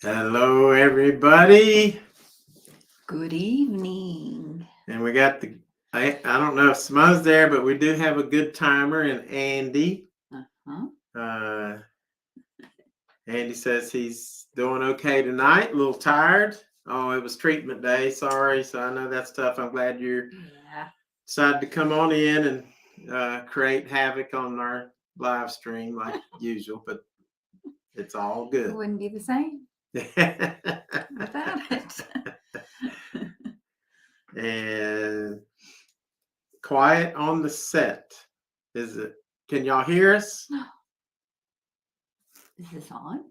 Hello, everybody. Good evening. And we got I don't know if Smo's there, but we do have a good timer in Andy. Andy says he's doing okay tonight, a little tired. Oh, it was treatment day. Sorry. So I know that's tough. I'm glad you decided to come on in and create havoc on our live stream like usual, but it's all good. It wouldn't be the same without it. And quiet on the set. Is it? Can y'all hear us? Is this on?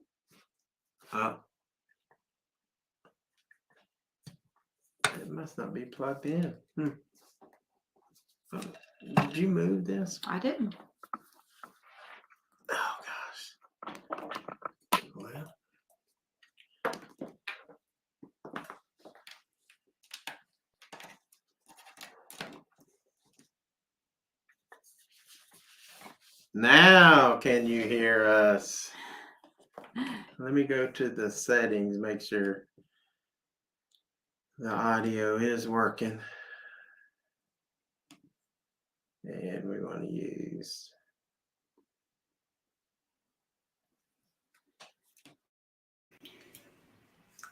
It must not be plugged in. Oh, did you move this? I didn't. Oh gosh. Well. Now can you hear us? Let me go to the settings, make sure the audio is working. And we want to use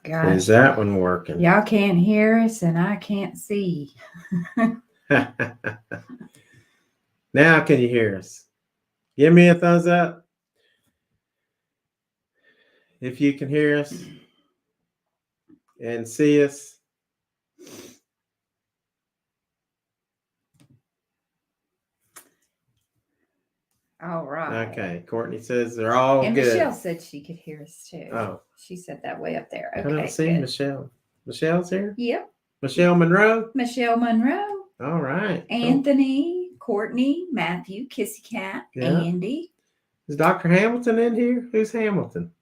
Gosh, is that one working? Y'all can't hear us and I can't see. Now can you hear us? Give me a thumbs up if you can hear us and see us. All right. Okay. Courtney says they're all and good. Michelle said she could hear us too. Oh. She said that way up there. Okay. I don't see good. Michelle. Michelle's here? Yep. Michelle Monroe? Michelle Monroe. All right. Anthony, Courtney, Matthew, Kissy Kat, Andy. Is Dr. Hamilton in here? Who's Hamilton?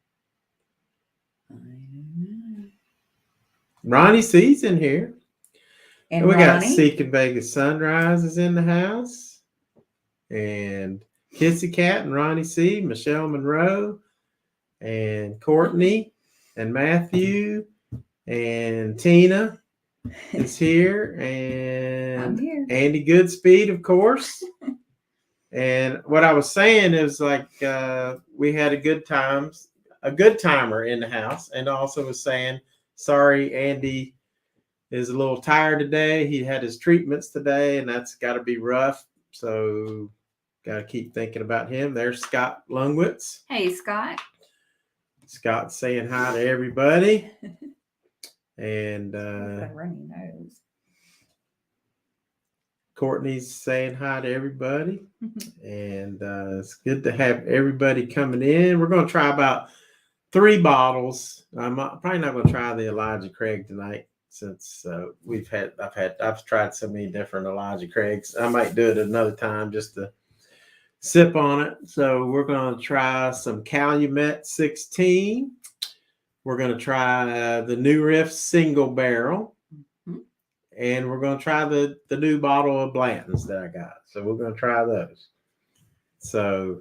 I don't know. Ronnie C's in here. And we Ronnie. Got Seeking Vegas Sunrise is in the house. And Kissy Kat and Ronnie C, Michelle Monroe, and Courtney, and Matthew, and Tina is here, and I'm here. Andy Goodspeed, of course. And what I was saying is like we had a good timer in the house, and also was saying, sorry, Andy is a little tired today. He had his treatments today, and that's got to be rough. So got to keep thinking about him. There's Scott Lungwitz. Hey, Scott. Scott's saying hi to everybody. And runny nose. Courtney's saying hi to everybody. And it's good to have everybody coming in. We're going to try about 3 bottles. I'm probably not going to try the Elijah Craig tonight since I've tried so many different Elijah Craigs. I might do it another time just to sip on it. So we're going to try some Calumet 16. We're going to try the new Riff single barrel. And we're going to try the new bottle of Blantons that I got. So we're going to try those. So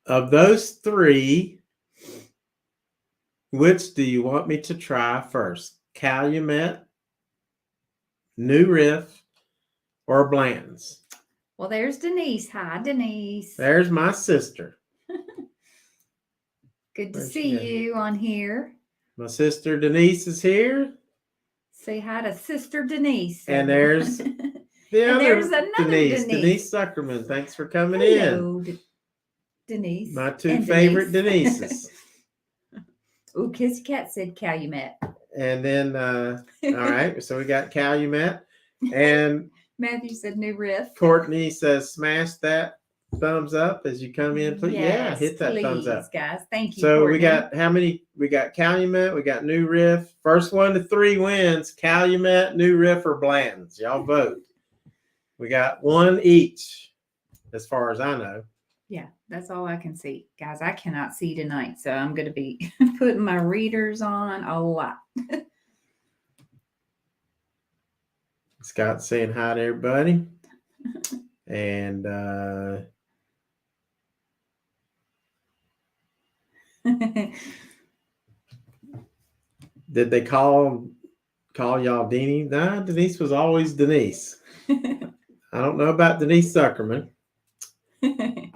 of those 3, which do you want me to try first? Calumet, new Riff, or Blantons? Well, there's Denise. Hi, Denise. There's my sister. Good to see you on here. My sister Denise is here. Say hi to Sister Denise. And there's there's another Denise. Denise Zuckerman. Thanks for coming in. Denise. My 2 favorite Denises. Oh, Kissy Kat said Calumet. And then, all right, so we got Calumet. And Matthew said new Riff. Courtney says smash that thumbs up as you come in. Please. Yes, hit that thumbs up. Guys. Thank you. So Courtney. we got how many? We got Calumet, we got new Riff. First 1 to 3 wins. Calumet, new Riff, or Blantons. Y'all vote. We got 1 each, as far as I know. Yeah, that's all I can see. Guys, I cannot see tonight, so I'm going to be putting my readers on a lot. Scott saying hi to everybody. And Did they call y'all Deanie? Nah, Denise was always Denise. I don't know about Denise Zuckerman.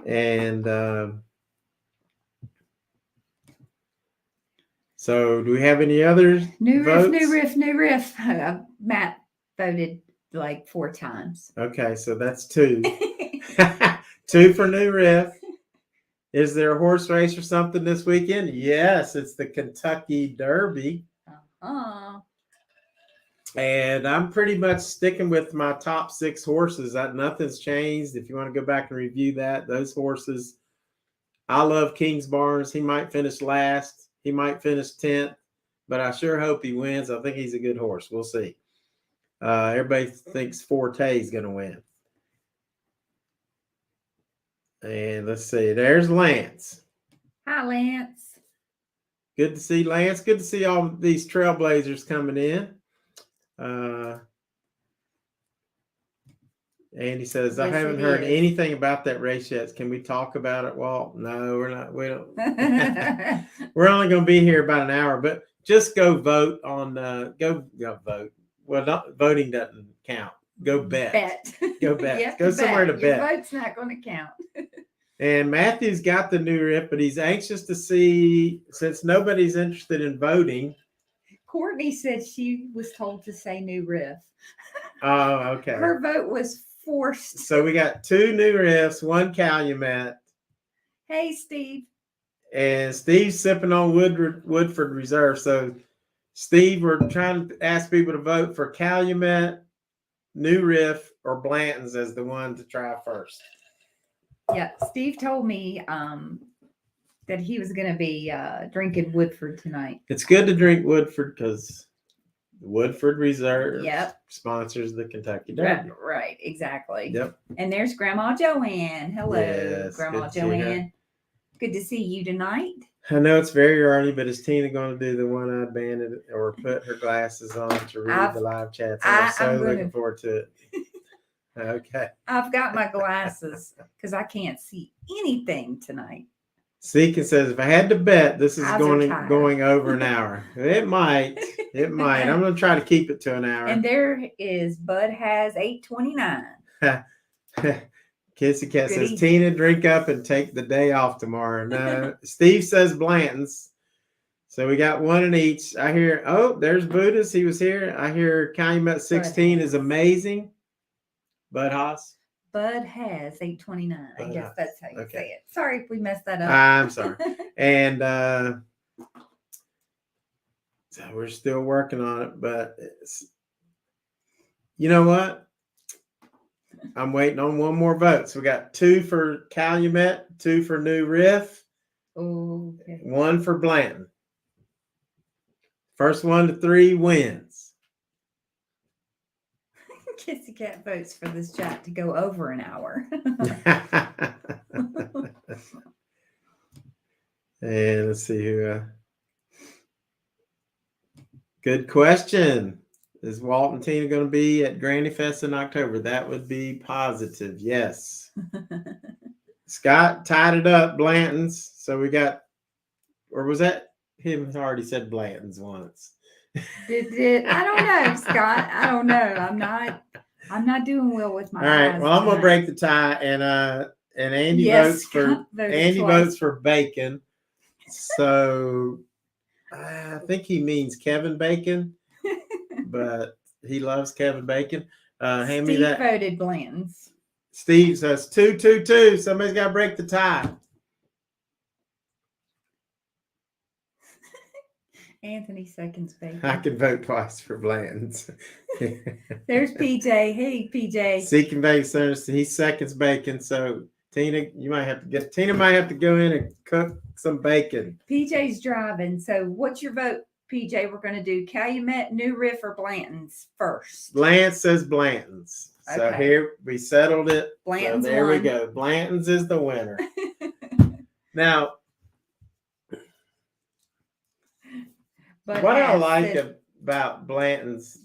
And so do we have any other votes? New riff. Matt voted like 4 times. Okay, so that's 2. 2 for New Riff. Is there a horse race or something this weekend? Yes, it's the Kentucky Derby. And I'm pretty much sticking with my top 6 horses. Nothing's changed. If you want to go back and review that, those horses, I love King's Barnes. He might finish last. He might finish 10th, but I sure hope he wins. I think he's a good horse. We'll see. Everybody thinks Forte is going to win. And let's see. There's Lance. Hi, Lance. Good to see Lance. Good to see all these Trailblazers coming in. Andy says, I haven't heard anything about that race yet. Can we talk about it, Walt? No, we're not. We don't. We're only going to be here about an hour, but just go vote on, go vote. Well, voting doesn't count. Go bet. Go bet. Go somewhere to bet. Your vote's not going to count. And Matthew's got the New Riff, but he's anxious to see, since nobody's interested in voting. Courtney said she was told to say New Riff. Oh, okay. Her vote was forced. So we got 2 New Riffs, 1 Calumet. Hey, Steve. And Steve's sipping on Woodford Reserve. So, Steve, we're trying to ask people to vote for Calumet, New Riff, or Blanton's as the one to try first. Yeah, Steve told me that he was going to be drinking Woodford tonight. It's good to drink Woodford because Woodford Reserve sponsors the Kentucky Derby. Right, exactly. Yep. And there's Grandma Joanne. Hello, yes, Grandma Joanne. Good to see you tonight. I know it's very early, but is Tina going to do the one-eyed bandit or put her glasses on to read the live chats? I'm so looking forward to it. Okay. I've got my glasses because I can't see anything tonight. Seekin says, if I had to bet, this is going over an hour. It might. It might. I'm going to try to keep it to an hour. And there is Bud has 8:29. Kissy Kat says, Tina, drink up and take the day off tomorrow. No. Steve says Blanton's. So we got 1 in each. I hear, there's Buddhist. He was here. I hear Calumet 16 is amazing. Bud Haas. Bud has 8:29. I guess that's how you say it. Sorry if we messed that up. I'm sorry. And so we're still working on it, but you know what? I'm waiting on 1 more vote. So we got 2 for Calumet, 2 for New Riff, 1 for Blanton. First 1 to 3 wins. Kissy Kat votes for this chat to go over an hour. And let's see who. Good question. Is Walt and Tina going to be at Granny Fest in October? That would be positive. Yes. Scott tied it up, Blanton's. So we got, or was that him already said Blanton's once? Did I don't know, Scott. I don't know. I'm not doing well with my eyes. All right. Well, I'm gonna break the tie, and Andy votes for Bacon. So I think he means Kevin Bacon, but he loves Kevin Bacon. Hand me that. Steve voted Blanton's. Steve says 2-2-2. Somebody's got to break the tie. Anthony seconds Bacon. I can vote twice for Blanton's. There's PJ. Hey, PJ. Seeking Bacon. He seconds Bacon. So Tina might have to go in and cook some bacon. PJ's driving. So what's your vote, PJ? We're going to do Calumet, New Riff, or Blanton's first. Lance says Blanton's. Okay. So here we settled it. Blanton's so there we go. Blanton's is the winner. Now, what I like about Blanton's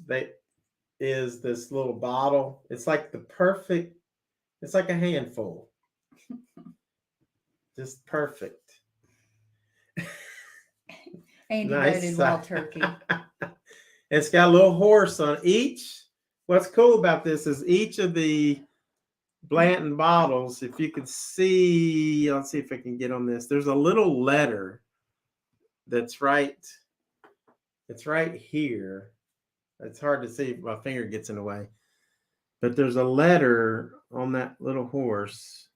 is this little bottle. It's like it's like a handful. Just perfect. Andy voted Wild Turkey. It's got a little horse on each. What's cool about this is each of the Blanton bottles, if you can see, let's see if I can get on this. There's a little letter that's right. It's right here. It's hard to see if my finger gets in the way. But there's a letter on that little horse.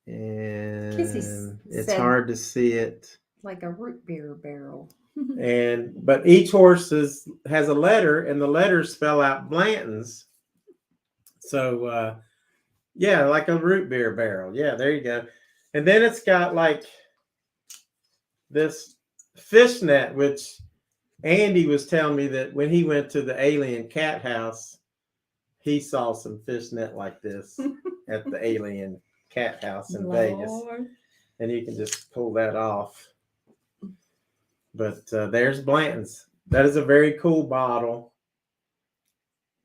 And it's hard to see it. Like a root beer barrel. But each horse has a letter, and the letters spell out Blanton's. So yeah, like a root beer barrel. Yeah, there you go. And then it's got like this fishnet, which Andy was telling me that when he went to the alien cat house, he saw some fishnet like this at the alien cat house in Vegas. And you can just pull that off. But there's Blanton's. That is a very cool bottle.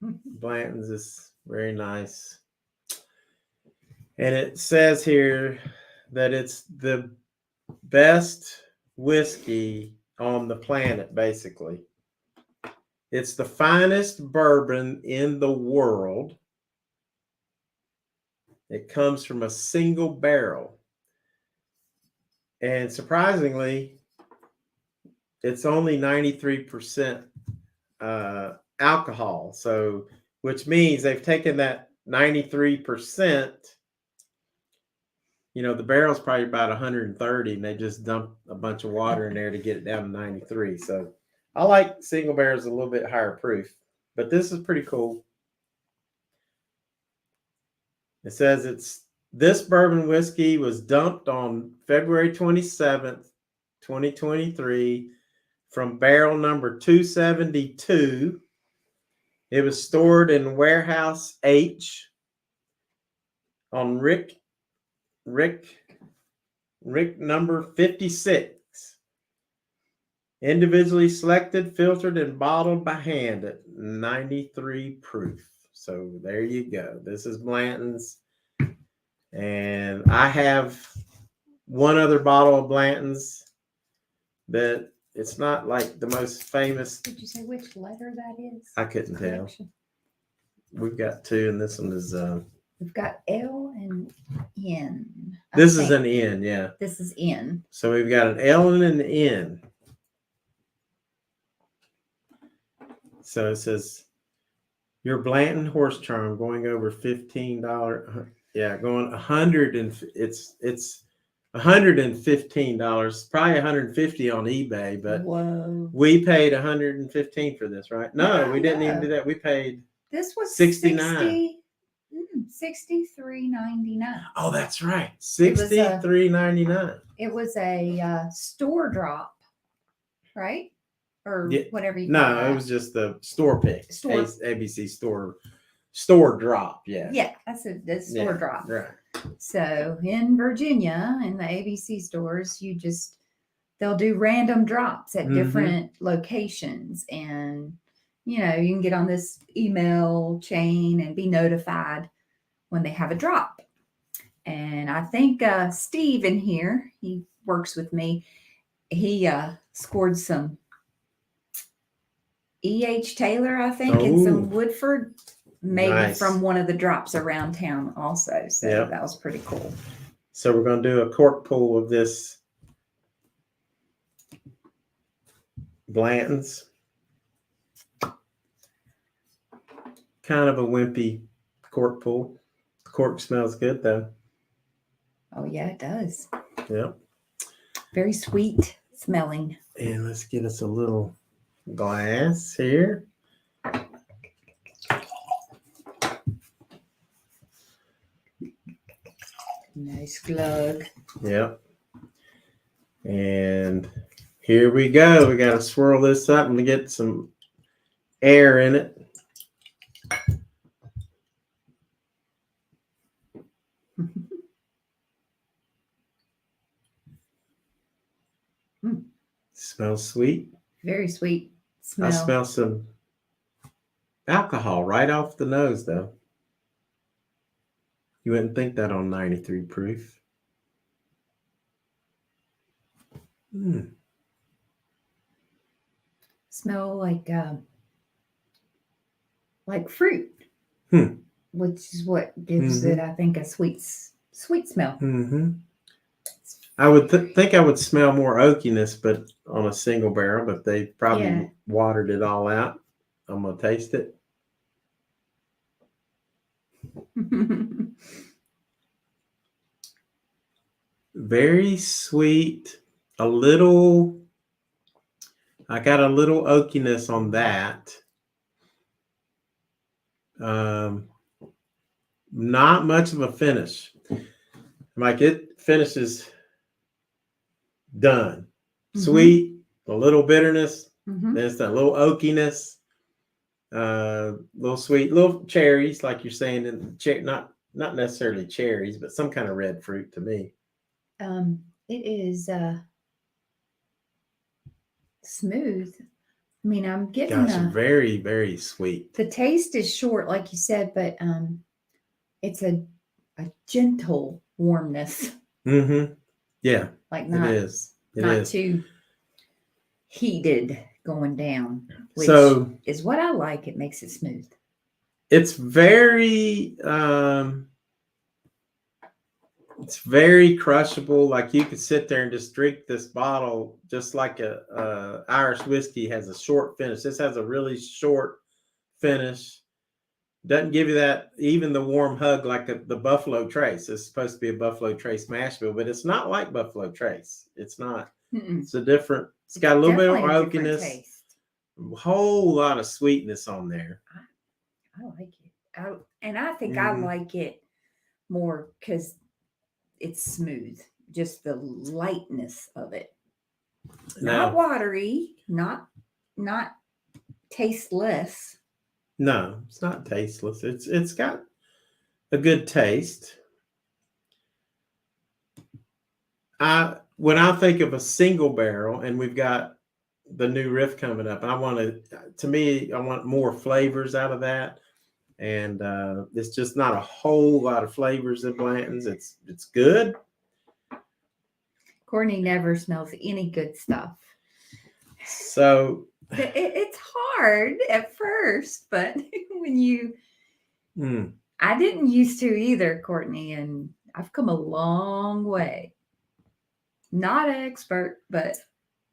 Blanton's is very nice. And it says here that it's the best whiskey on the planet, basically. It's the finest bourbon in the world. It comes from a single barrel. And surprisingly, it's only 93% alcohol. So, which means they've taken that 93%, you know, the barrel's probably about 130, and they just dump a bunch of water in there to get it down to 93. So I like single barrels a little bit higher proof, but this is pretty cool. It says this bourbon whiskey was dumped on February 27th, 2023 from barrel number 272. It was stored in warehouse H on Rick number 56. Individually selected, filtered, and bottled by hand at 93 proof. So there you go. This is Blanton's. And I have one other bottle of Blanton's that it's not like the most famous. Did you say which letter that is? I couldn't tell. We've got two, and this one is we've got L and N. This is an N, yeah. This is N. So we've got an L and an N. So it says your Blanton horse charm going over $15. Yeah, going 100 and it's $115, probably 150 on eBay, but whoa, we paid 115 for this, right? No, we didn't even do that. We paid this was 69. $63.99. Oh, that's right. $63.99. It was a store drop, right? Or whatever you call No, it was just the store pick. ABC store drop. Yeah. Yeah, that's the store drop. Right. So in Virginia, in the ABC stores, they'll do random drops at different locations, and you can get on this email chain and be notified when they have a drop. And I think Steve in here, he works with me. He scored some E.H. Taylor, I think, and some Woodford, maybe from one of the drops around town also. So that was pretty cool. So we're going to do a cork pull of this Blanton's. Kind of a wimpy cork pull. The cork smells good though. Oh yeah, it does. Yep. Very sweet smelling. And let's get us a little glass here. Nice glug. Yep. And here we go. We got to swirl this up and get some air in it. Smells sweet. Very sweet smell. I smell some alcohol right off the nose, though. You wouldn't think that on 93 proof. smell like fruit, which is what gives it, I think, a sweet smell. Mm-hmm. I would think I would smell more oakiness, but on a single barrel, but they probably watered it all out. I'm gonna taste it. Very sweet, I got a little oakiness on that. Not much of a finish. Like it finishes done. Sweet, a little bitterness, then it's that little oakiness, little sweet, little cherries, like you're saying, and not necessarily cherries, but some kind of red fruit to me. It is smooth. I mean, I'm getting very, very sweet. The taste is short, like you said, but it's a gentle warmness. Yeah, like it is. Not too heated going down, which is what I like. It makes it smooth. It's very crushable. Like you could sit there and just drink this bottle, just like a Irish whiskey has a short finish. This has a really short finish. Doesn't give you that, even the warm hug like the Buffalo Trace. It's supposed to be a Buffalo Trace mash bill, but it's not like Buffalo Trace. It's not. It's a different. It's got a little bit of oakiness. A whole lot of sweetness on there. I like it. I think I like it more because it's smooth. Just the lightness of it. Not watery. Not tasteless. No, it's not tasteless. It's got a good taste. When I think of a single barrel, and we've got the new Riff coming up, I want more flavors out of that. And it's just not a whole lot of flavors in Blanton's. It's good. Courtney never smells any good stuff. So it's hard at first, but when you I didn't used to either, Courtney, and I've come a long way. Not an expert, but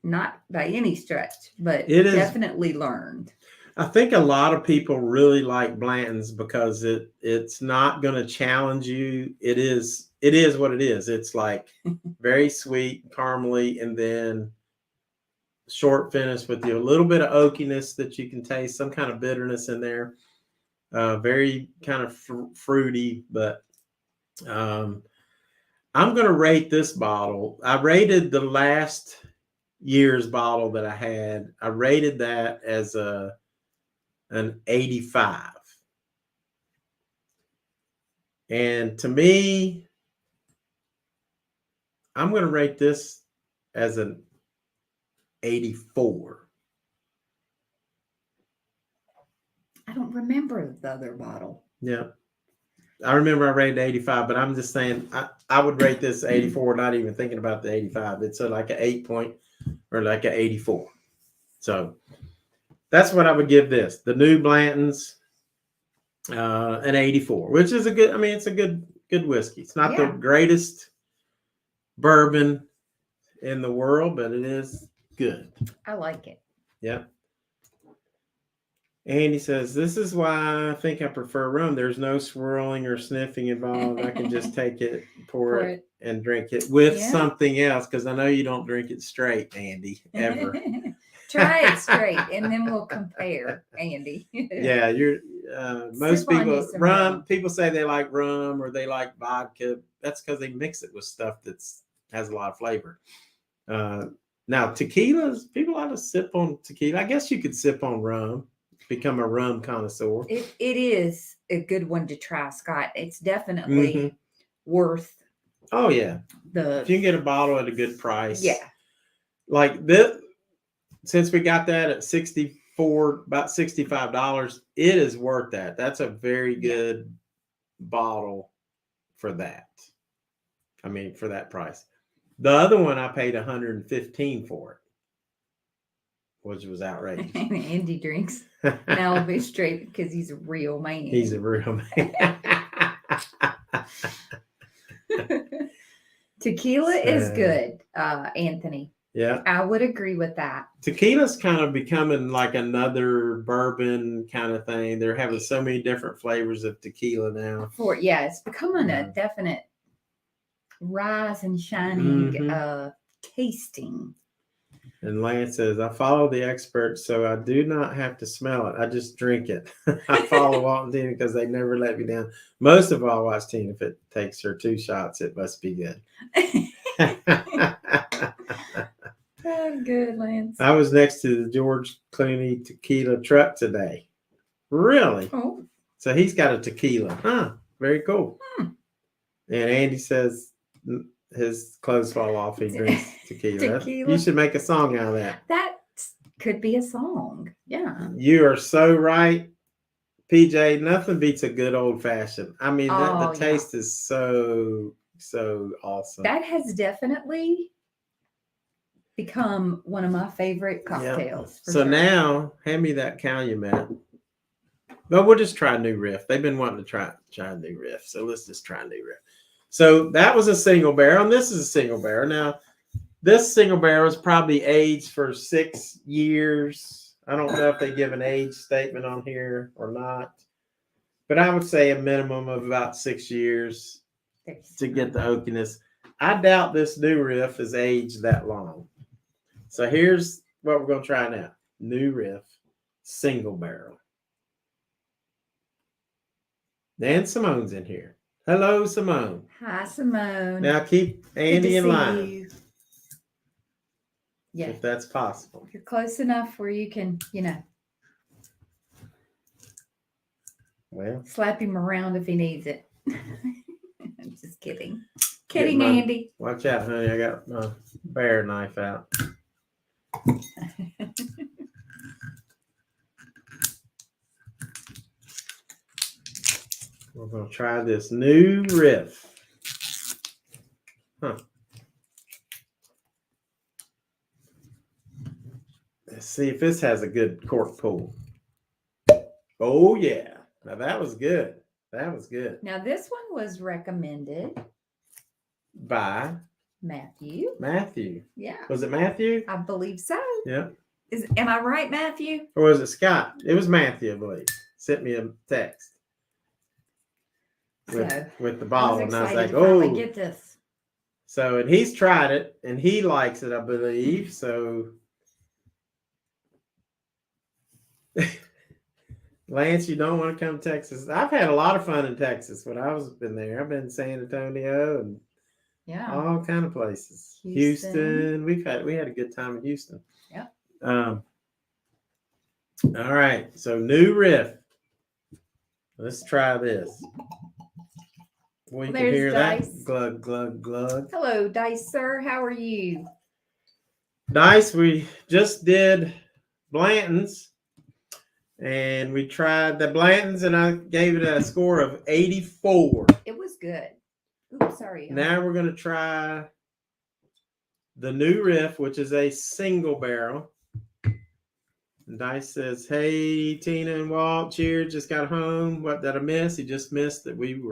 not by any stretch, but definitely learned. I think a lot of people really like Blanton's because it's not going to challenge you. It is what it is. It's like very sweet, caramely, and then short finish with a little bit of oakiness that you can taste, some kind of bitterness in there. Very kind of fruity, but I'm going to rate this bottle. I rated the last year's bottle that I had. I rated that as an 85. And to me, I'm going to rate this as an 84. I don't remember the other bottle. Yeah. I remember I rated 85, but I'm just saying I would rate this 84, not even thinking about the 85. It's like an 8 point or like an 84. So that's what I would give this. The new Blanton's, an 84, which is it's a good whiskey. It's not the greatest bourbon in the world, but it is good. I like it. Yep. Andy says, this is why I think I prefer rum. There's no swirling or sniffing involved. I can just take it, pour it, and drink it with something else, because I know you don't drink it straight, Andy, ever. Try it straight, and then we'll compare, Andy. Yeah, you're most people rum. People say they like rum or they like vodka. That's because they mix it with stuff has a lot of flavor. Now tequilas, people ought to sip on tequila. I guess you could sip on rum, become a rum connoisseur. It is a good one to try, Scott. It's definitely worth. Oh yeah, if you can get a bottle at a good price. Yeah, like this. Since we got that at about $65, it is worth that. That's a very good bottle for that. I mean, for that price. The other one I paid $115 for which was outrageous. Andy drinks. Now I'll be straight because he's a real man. He's a real man. Tequila is good, Anthony. Yeah. I would agree with that. Tequila's kind of becoming like another bourbon kind of thing. They're having so many different flavors of tequila now. It's becoming a definite rise and shining tasting. And Lance says, I follow the experts, so I do not have to smell it. I just drink it. I follow Walt and Tina because they never let me down. Most of all, watch Tina. If it takes her 2 shots, it must be good. Oh, good, Lance. I was next to the George Clooney tequila truck today. Really? Oh. So he's got a tequila. Huh. Very cool. And Andy says his clothes fall off. He drinks tequila. You should make a song out of that. That could be a song. Yeah. You are so right, PJ. Nothing beats a good old fashioned. I mean, the taste is so awesome. That has definitely become one of my favorite cocktails. Yep. So now, hand me that Calumet. But we'll just try a new Riff. They've been wanting to try a new Riff. So let's just try a new Riff. So that was a single barrel, and this is a single barrel. Now, this single barrel is probably aged for 6 years. I don't know if they give an age statement on here or not. But I would say a minimum of about 6 years to get the oakiness. I doubt this new Riff is aged that long. So here's what we're going to try now. New Riff, single barrel. And Simone's in here. Hello, Simone. Hi, Simone. Now keep Andy in line. Yeah. If that's possible. You're close enough where you can, Well, slap him around if he needs it. I'm just kidding. Kidding, Andy. Watch out, honey. I got my bear knife out. We're going to try this new Riff. Huh. Let's see if this has a good cork pull. Oh, yeah. Now, that was good. That was good. Now, this one was recommended by Matthew. Matthew. Yeah. Was it Matthew? I believe so. Yeah. Am I right, Matthew? Or was it Scott? It was Matthew, I believe. Sent me a text with the bottle, and I was like, "Oh, get this." So, and he's tried it, and he likes it, I believe. So, Lance, you don't want to come to Texas? I've had a lot of fun in Texas when I was been there. I've been in San Antonio and all kind of places. Houston. We had a good time in Houston. Yeah. All right. So new Riff. Let's try this. Well, you can hear Dice. that. Glug, glug, glug. Hello, Dice, sir. How are you? Dice, we just did Blanton's. And we tried the Blantons, and I gave it a score of 84. It was good. Oops, sorry. Now we're going to try the new Riff, which is a single barrel. And Dice says, "Hey, Tina and Walt, cheers, just got home. What did I miss?" He just missed that we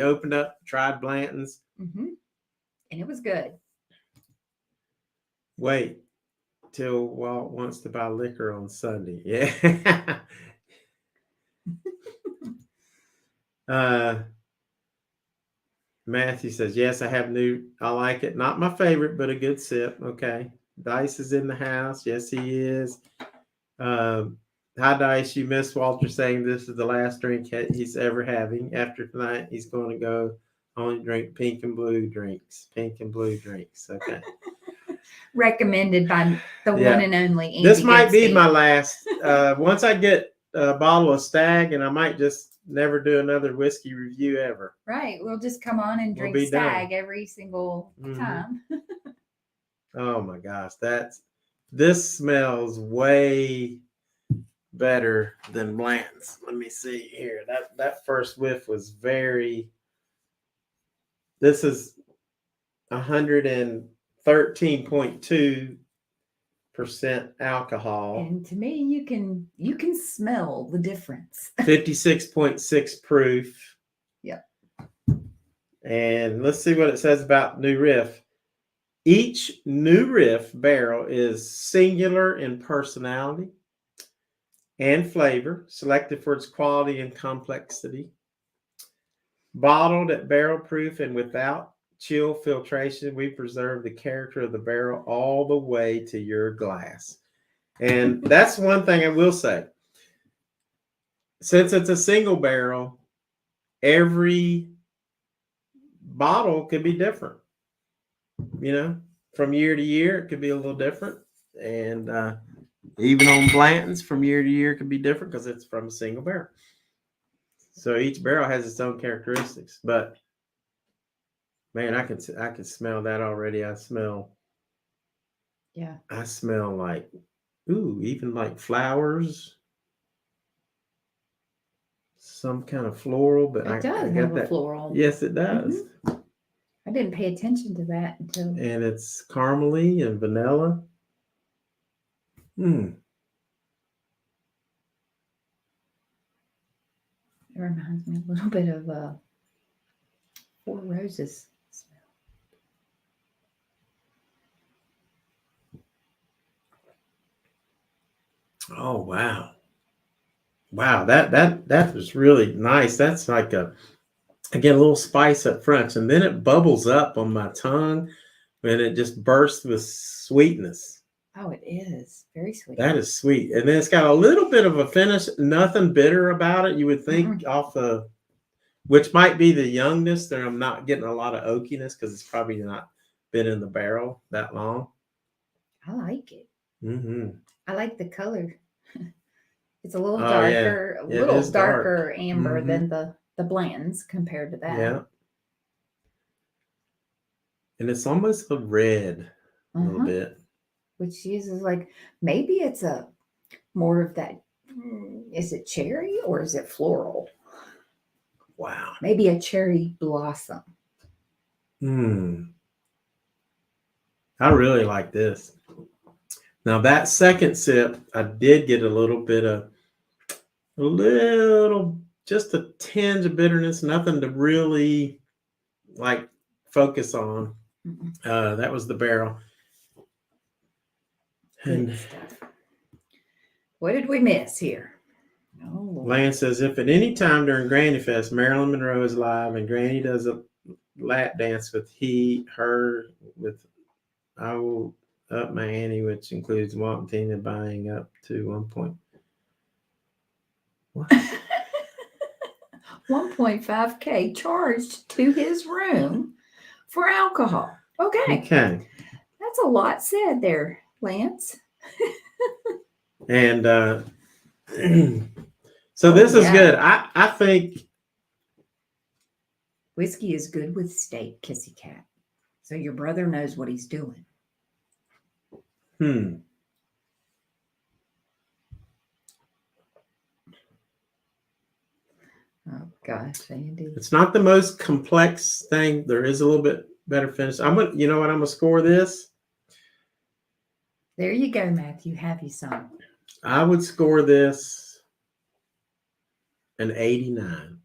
opened up, tried Blanton's. Mm-hmm. And it was good. Wait till Walt wants to buy liquor on Sunday. Yeah. Matthew says, "Yes, I have new. I like it. Not my favorite, but a good sip." Okay. Dice is in the house. Yes, he is. Hi, Dice. You missed Walter saying this is the last drink he's ever having. After tonight, he's going to go only drink pink and blue drinks. Pink and blue drinks. Okay. Recommended by the one and only Andy. This might be my last. Once I get a bottle of Stag, and I might just never do another whiskey review ever. Right. We'll just come on and drink Stag every single time. Oh my gosh. This smells way better than Blanton's. Let me see here. That first whiff was very. This is 113.2 alcohol. And to me, you can smell the difference. 56.6 proof. Yep. And let's see what it says about new Riff. Each new Riff barrel is singular in personality and flavor, selected for its quality and complexity. Bottled at barrel proof and without chill filtration, we preserve the character of the barrel all the way to your glass. And that's one thing I will say. Since it's a single barrel, every bottle could be different. You know, from year to year, it could be a little different. And even on Blantons, from year to year, it could be different because it's from a single barrel. So each barrel has its own characteristics. But man, I can smell that already. I smell like, even like flowers, some kind of floral. But It does I have got a that. floral. Yes, it does. Mm-hmm. I didn't pay attention to that until. And it's caramely and vanilla. It reminds me a little bit of Four Roses smell. Oh wow. Wow, that was really nice. That's like I get a little spice up front, and then it bubbles up on my tongue, and it just bursts with sweetness. Oh, it is very sweet. That is sweet, and then it's got a little bit of a finish. Nothing bitter about it. You would think off the, which might be the youngness. That I'm not getting a lot of oakiness because it's probably not been in the barrel that long. I like it. Mm-hmm. I like the color. It's a little darker, a little darker amber than the Blantons compared to that. Yeah. And it's almost a red a little bit. Which uses like, maybe it's a more of that, is it cherry or is it floral? Wow. Maybe a cherry blossom. I really like this. Now that second sip, I did get a little bit of, just a tinge of bitterness, nothing to really like focus on. That was the barrel. Good stuff. What did we miss here? Oh, Lance says, if at any time during Granny Fest, Marilyn Monroe is live and Granny does a lap dance with her with I will up my ante, which includes wanting and buying up to 1 point. What? 1.5K charged to his room for alcohol. Okay. That's a lot said there, Lance. And so this is good. I think whiskey is good with steak, Kissy Kat. So your brother knows what he's doing. Oh gosh, Andy. It's not the most complex thing. There is a little bit better finish. You know what? I'm gonna score this. There you go, Matthew. Have you some? I would score this an 89.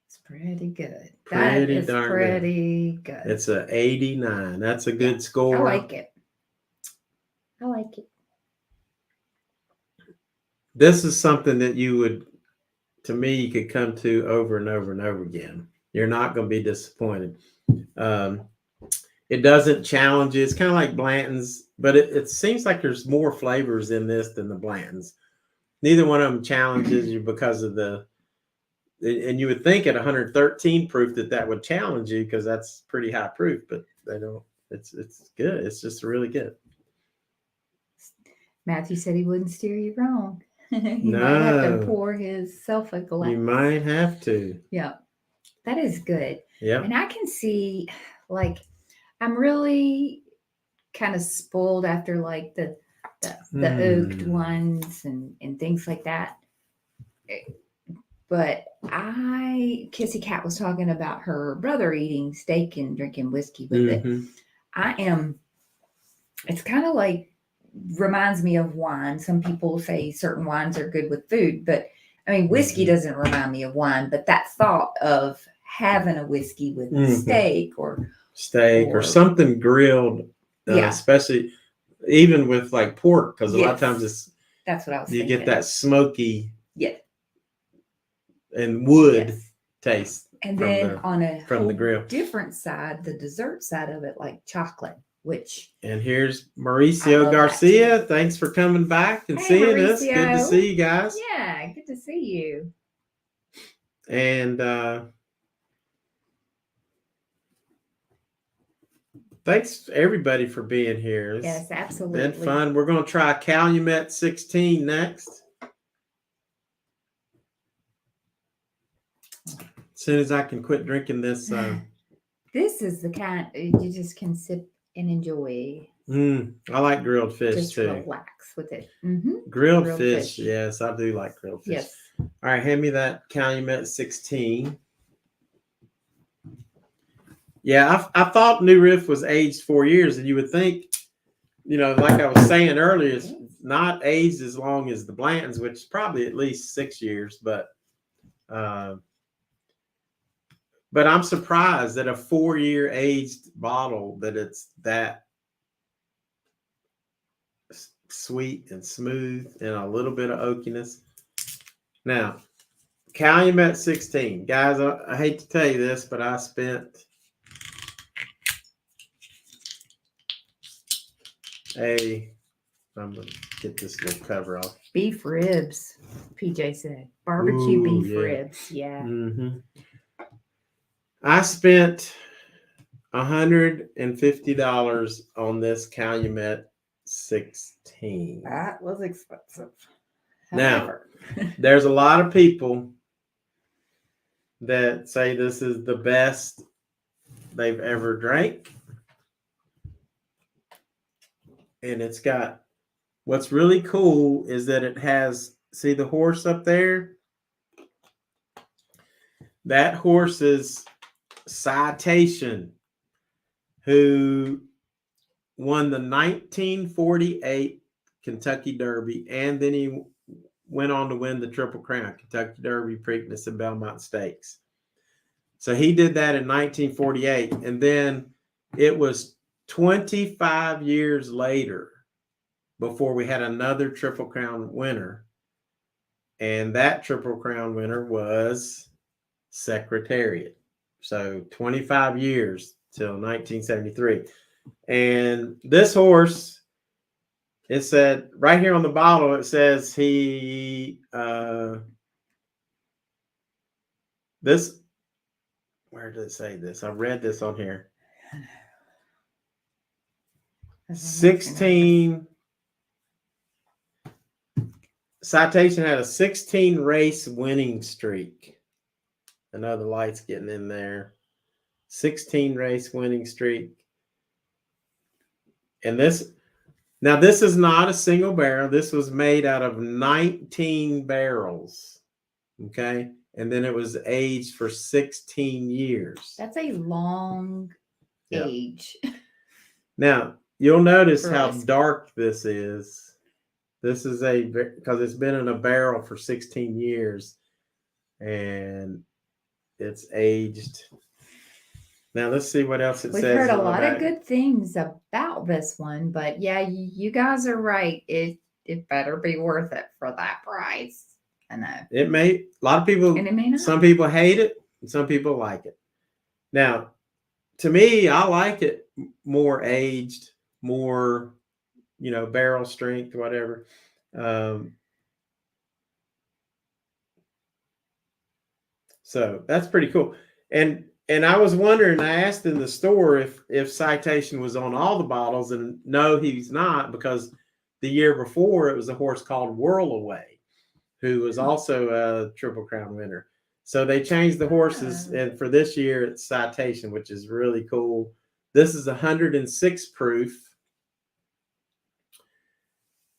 It's pretty good. Pretty good. It's a 89. That's a good score. I like it. This is something that you could come to over and over and over again. You're not going to be disappointed. It doesn't challenge you. It's kind of like Blanton's, but it seems like there's more flavors in this than the Blantons. Neither one of them challenges you because of and you would think at 113 proof that would challenge you because that's pretty high proof, but they don't. It's good. It's just really good. Matthew said he wouldn't steer you wrong. He might have to pour himself a glass. You might have to. Yeah, that is good. Yeah, and I can see, like, I'm really kind of spoiled after like the oaked ones and things like that. But Kissy Kat was talking about her brother eating steak and drinking whiskey with it. It's kind of like reminds me of wine. Some people say certain wines are good with food, but I mean, whiskey doesn't remind me of wine, but that thought of having a whiskey with steak or something grilled, especially even with like pork, because a lot of times that's what I was you thinking. get that smoky and wood taste. And then on a from the grill. different side, the dessert side of it, like chocolate, and here's Mauricio Garcia. Thanks for coming back and seeing Mauricio. us. Good to see you guys. Yeah, good to see you. And thanks everybody for being here. Yes, absolutely. Been fun. We're going to try Calumet 16 next. As soon as I can quit drinking this. This is the kind you just can sip and enjoy. I like grilled fish just too. Relax with it. Grilled fish. Yes, I do like grilled fish. Yes. All right, hand me that Calumet 16. Yeah, I thought New Riff was aged 4 years, and you would think, like I was saying earlier, it's not aged as long as the Blantons, which is probably at least 6 years. But I'm surprised that a 4-year aged bottle that it's that sweet and smooth and a little bit of oakiness. Now, Calumet 16, guys. I hate to tell you this, but I spent I'm gonna get this little cover off. Beef ribs, PJ said. Barbecue beef ribs. Yeah. I spent $150 on this Calumet 16. That was expensive. Now, there's a lot of people that say this is the best they've ever drank. And it's got, what's really cool is that it has, see the horse up there? That horse is Citation, who won the 1948 Kentucky Derby, and then he went on to win the Triple Crown, Kentucky Derby, Preakness, and Belmont Stakes. So he did that in 1948, and then it was 25 years later before we had another Triple Crown winner, and that Triple Crown winner was Secretariat. So 25 years till 1973. And this horse, it said right here on the bottle, it says where did it say this? I read this on here. 16 Citation had a 16 race winning streak. I know the light's getting in there. 16 race winning streak. And this is not a single barrel. This was made out of 19 barrels. Okay. And then it was aged for 16 years. That's a long age. Now, you'll notice how dark this is. This is because it's been in a barrel for 16 years. And it's aged. Now let's see what else it says. We've heard a lot of good things about this one, but yeah, you guys are right. It better be worth it for that price. I know. It may. A lot of people. And it may not. Some people hate it, and some people like it. Now, to me, I like it more aged, more, barrel strength, whatever. So that's pretty cool. And I was wondering, I asked in the store if Citation was on all the bottles, and no, he's not, because the year before it was a horse called Whirlaway, who was also a Triple Crown winner. So they changed the horses, and for this year it's Citation, which is really cool. This is 106 proof,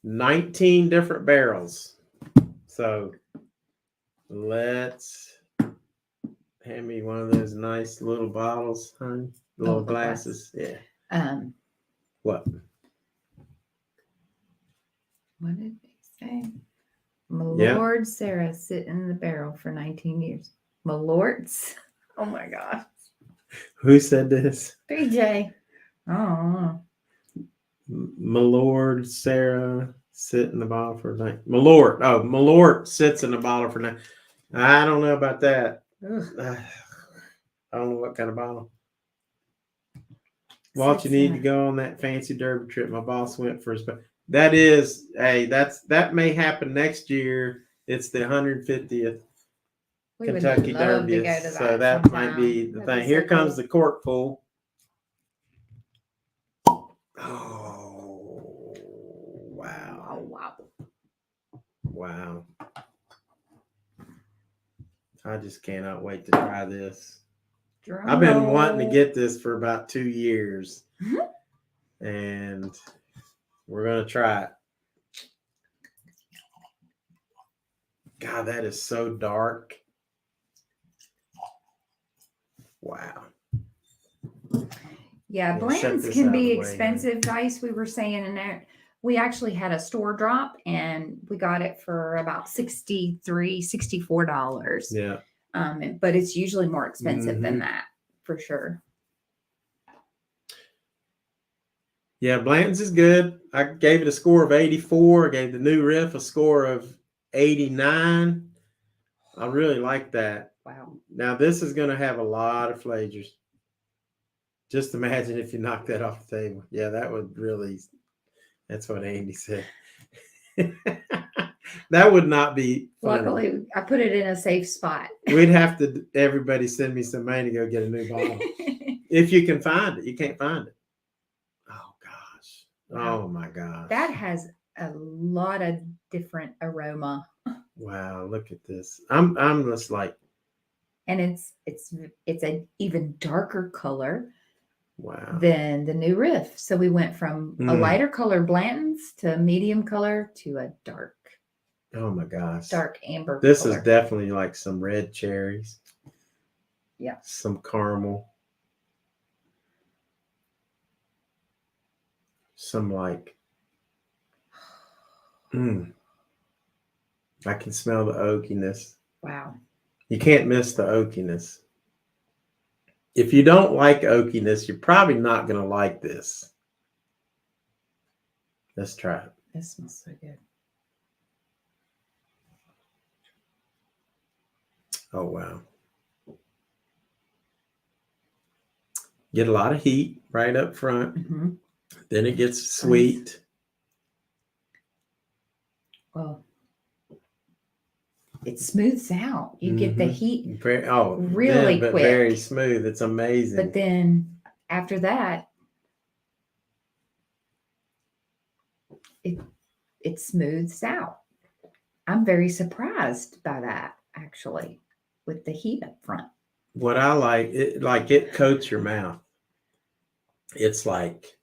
19 different barrels. So let's hand me one of those nice little bottles, honey. Little glasses. Yeah. What? Okay. Malord Sarah sitting in the barrel for 19 years. Malords? Oh my gosh. Who said this? BJ. Oh. Malord Sarah sit in the bottle for night. Malort. Oh, Malort sits in the bottle for night. I don't know about that. I don't know what kind of bottle. Walt, you need to go on that fancy derby trip. My boss went for his. That is, hey, that may happen next year. It's the 150th Kentucky Derby, so that sometime. Might be the thing. Here comes the cork pull. Oh, wow. Wow. I just cannot wait to try this. I've been wanting to get this for about 2 years. And we're going to try it. God, that is so dark. Wow. Yeah, Blanton's can be expensive, guys. We were saying in there, we actually had a store drop and we got it for about $63, $64. Yeah. But it's usually more expensive than that, for sure. Yeah, Blanton's is good. I gave it a score of 84. I gave the new Riff a score of 89. I really like that. Wow. Now, this is going to have a lot of flavors. Just imagine if you knock that off the table. Yeah, that would really, that's what Andy said. That would not be funny. Luckily, I put it in a safe spot. We'd have to, everybody send me some money to go get a new bottle. If you can find it. You can't find it. Oh, gosh. Wow. Oh, my gosh. That has a lot of different aroma. Wow, look at this. I'm just like. And it's an even darker color. Wow. Than the new Riff. So we went from a lighter color Blanton's to a medium color to a dark. Oh my gosh. Dark amber. This color. Is definitely like some red cherries. Yeah. Some caramel. Some like. I can smell the oakiness. Wow. You can't miss the oakiness. If you don't like oakiness, you're probably not going to like this. Let's try it. This smells so good. Oh, wow. Get a lot of heat right up front. Then it gets sweet. Well, it smooths out. You get the heat really quick. Very smooth. It's amazing. But then after that, it smooths out. I'm very surprised by that, actually, with the heat up front. What I like, it coats your mouth. It's like,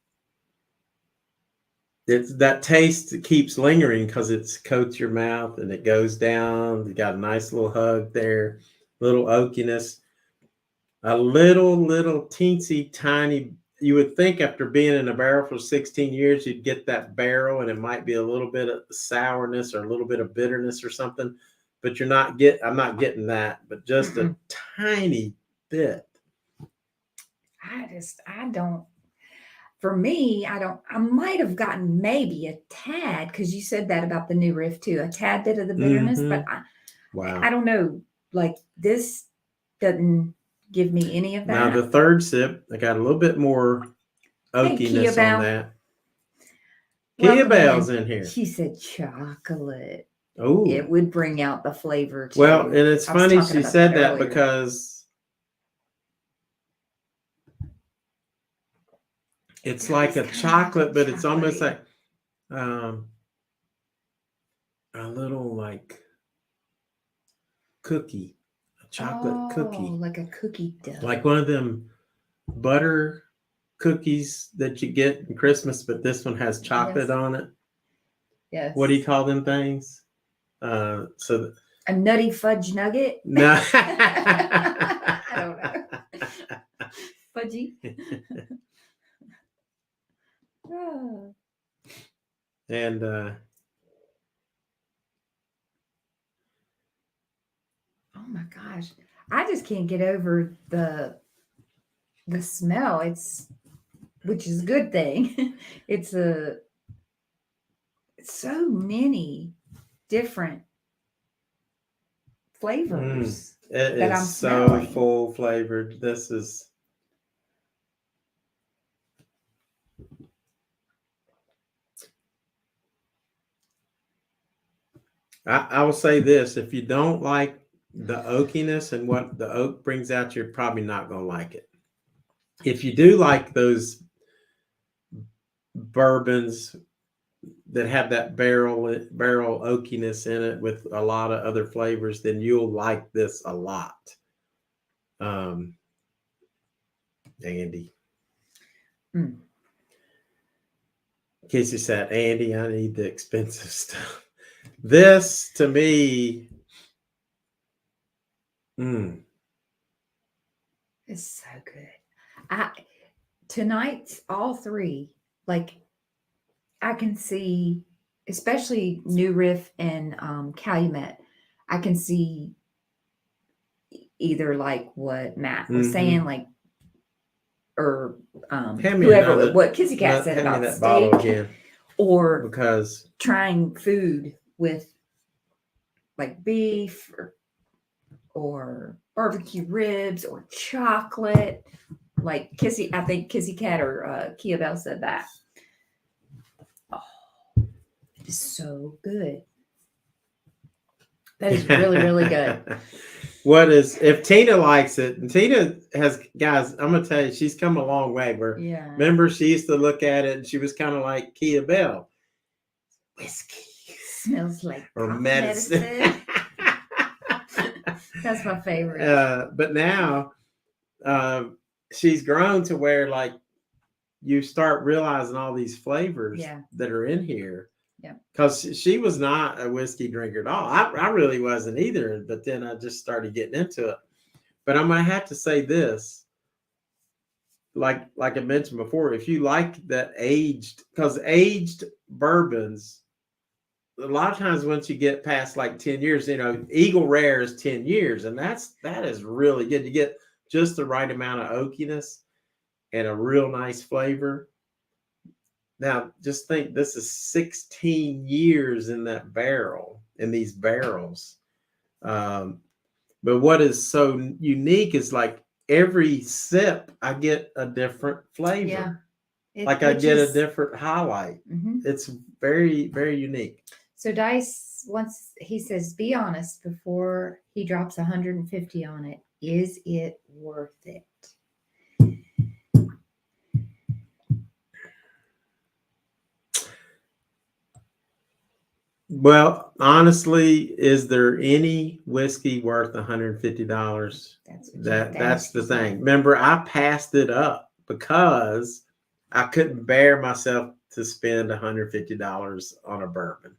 it's that taste that keeps lingering because it coats your mouth and it goes down. You got a nice little hug there, little oakiness, a little teensy tiny. You would think after being in a barrel for 16 years, you'd get that barrel and it might be a little bit of sourness or a little bit of bitterness or something, but I'm not getting that, but just a tiny bit. For me, I might have gotten maybe a tad, because you said that about the new Riff too, a tad bit of the bitterness, but I don't know, like this doesn't give me any of that. Now the third sip, I got a little bit more oakiness on that. Kia-Belle's in here. She said chocolate. Oh, it would bring out the flavor too. Well, and it's funny she said that because it's like a chocolate, but it's almost like a little like cookie, a chocolate cookie, like a cookie dough, like one of them butter cookies that you get in Christmas, but this one has chocolate on it. Yes. What do you call them things? A nutty fudge nugget? No. I don't know. Fudgy. And gosh, I just can't get over the smell. Which is a good thing. It's so many different flavors It that is I'm so smelling. full flavored. This is. I will say this: if you don't like the oakiness and what the oak brings out, you're probably not going to like it. If you do like those bourbons that have that barrel oakiness in it with a lot of other flavors, then you'll like this a lot. Andy. Kissy said, Andy, I need the expensive stuff. This to me, it's so good. Tonight's all three, like I can see, especially New Riff and Calumet, I can see either like what Matt was saying, like, or whoever, what Kissy Kat said about that steak, bottle again, or because trying food with like beef or barbecue ribs or chocolate, like I think Kissy Kat or Kia-Belle said that. Oh, it is so good. That is really, really good. If Tina likes it, and Tina has, guys, I'm gonna tell you, she's come a long way. Remember, she used to look at it and she was kind of like Kia-Belle. Whiskey smells like or medicine. That's my favorite. But now she's grown to where like you start realizing all these flavors that are in here. Yeah. Because she was not a whiskey drinker at all. I really wasn't either. But then I just started getting into it. But I'm going to have to say this. Like I mentioned before, if you like that because aged bourbons, a lot of times once you get past like 10 years, Eagle Rare is 10 years. And that is really good. You get just the right amount of oakiness and a real nice flavor. Now, just think, this is 16 years in that barrel, in these barrels. But what is so unique is like every sip, I get a different flavor. Yeah. I get a different highlight. Mm-hmm. It's very, very unique. So Dice, once he says, be honest before he drops 150 on it, is it worth it? Well, honestly, is there any whiskey worth $150? That's the thing. Remember, I passed it up because I couldn't bear myself to spend $150 on a bourbon.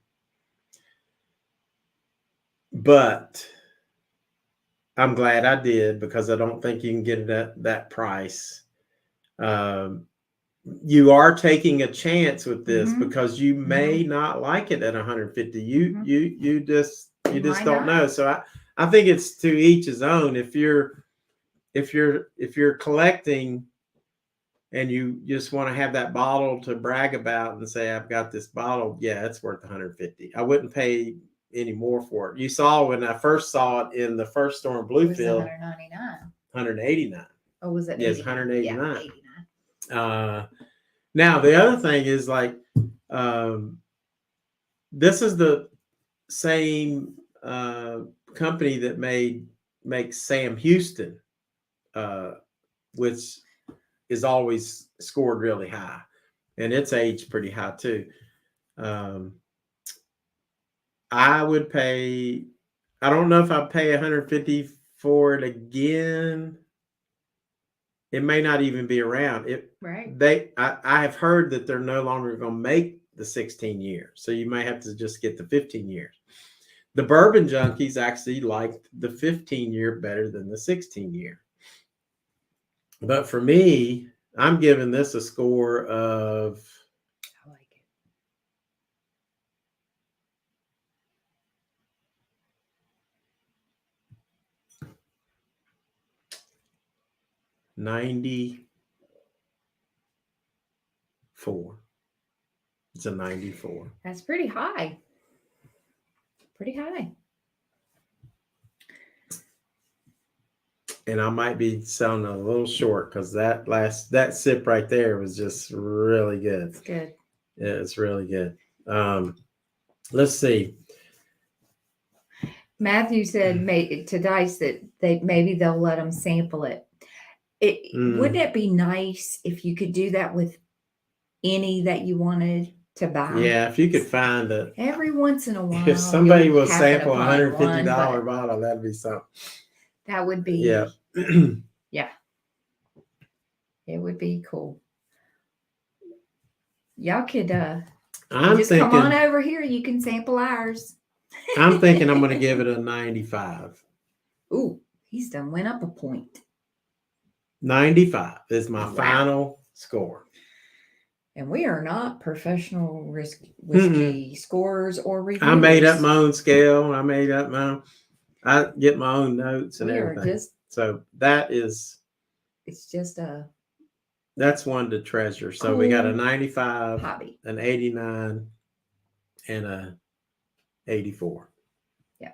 But I'm glad I did, because I don't think you can get it at that price. You are taking a chance with this, because you may not like it at 150. You just don't know. So I think it's to each his own. If you're collecting and you just want to have that bottle to brag about and say, I've got this bottle, yeah, it's worth 150. I wouldn't pay any more for it. You saw when I first saw it in the first store in Bluefield, 199, 189. Oh, was it? Yes, 189. Yeah, 89. Now the other thing is like, this is the same company that makes Sam Houston, which is always scored really high, and it's aged pretty high too. I would pay, I don't know if I'd pay 150 for it again. It may not even be around it. Right. I have heard that they're no longer going to make the 16 years. So you may have to just get the 15 years. The bourbon junkies actually liked the 15 year better than the 16 year. But for me, I'm giving this a score of, I like it. 94. It's a 94. That's pretty high. Pretty high. And I might be selling a little short because that sip right there was just really good. It's good. Yeah, it's really good. Let's see. Matthew said to Dice that maybe they'll let them sample it. Wouldn't it be nice if you could do that with any that you wanted to buy? Yeah, if you could find it. Every once in a while. If somebody will happen to sample a find $150 one, bottle, that'd be something. That would be. Yeah. Yeah. It would be cool. Y'all could just come on over here. You can sample ours. I'm thinking I'm going to give it a 95. Ooh, he's done went up a point. 95 is my final score. And we are not professional whiskey scorers or reviewers. I made up my own scale. I get my own notes and everything. So it's just that's one to treasure. So we got a 95, hobby, an 89, and a 84. Yeah.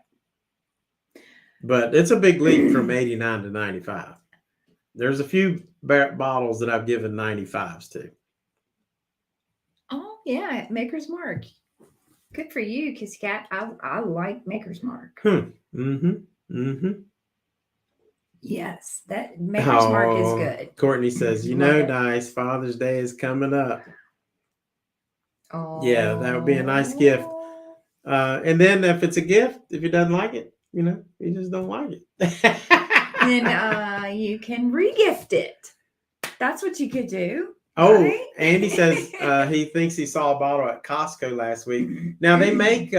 But it's a big leap from 89 to 95. There's a few bottles that I've given 95s to. Oh, yeah. Maker's Mark. Good for you, Kissy Kat. I like Maker's Mark. Yes, that Maker's Mark is good. Courtney says, Dice, Father's Day is coming up. Oh. Yeah, that would be a nice gift. And then if it's a gift, if he doesn't like it, you just don't like it. Then you can re-gift it. That's what you could do. Oh, right? Andy says he thinks he saw a bottle at Costco last week. Now they make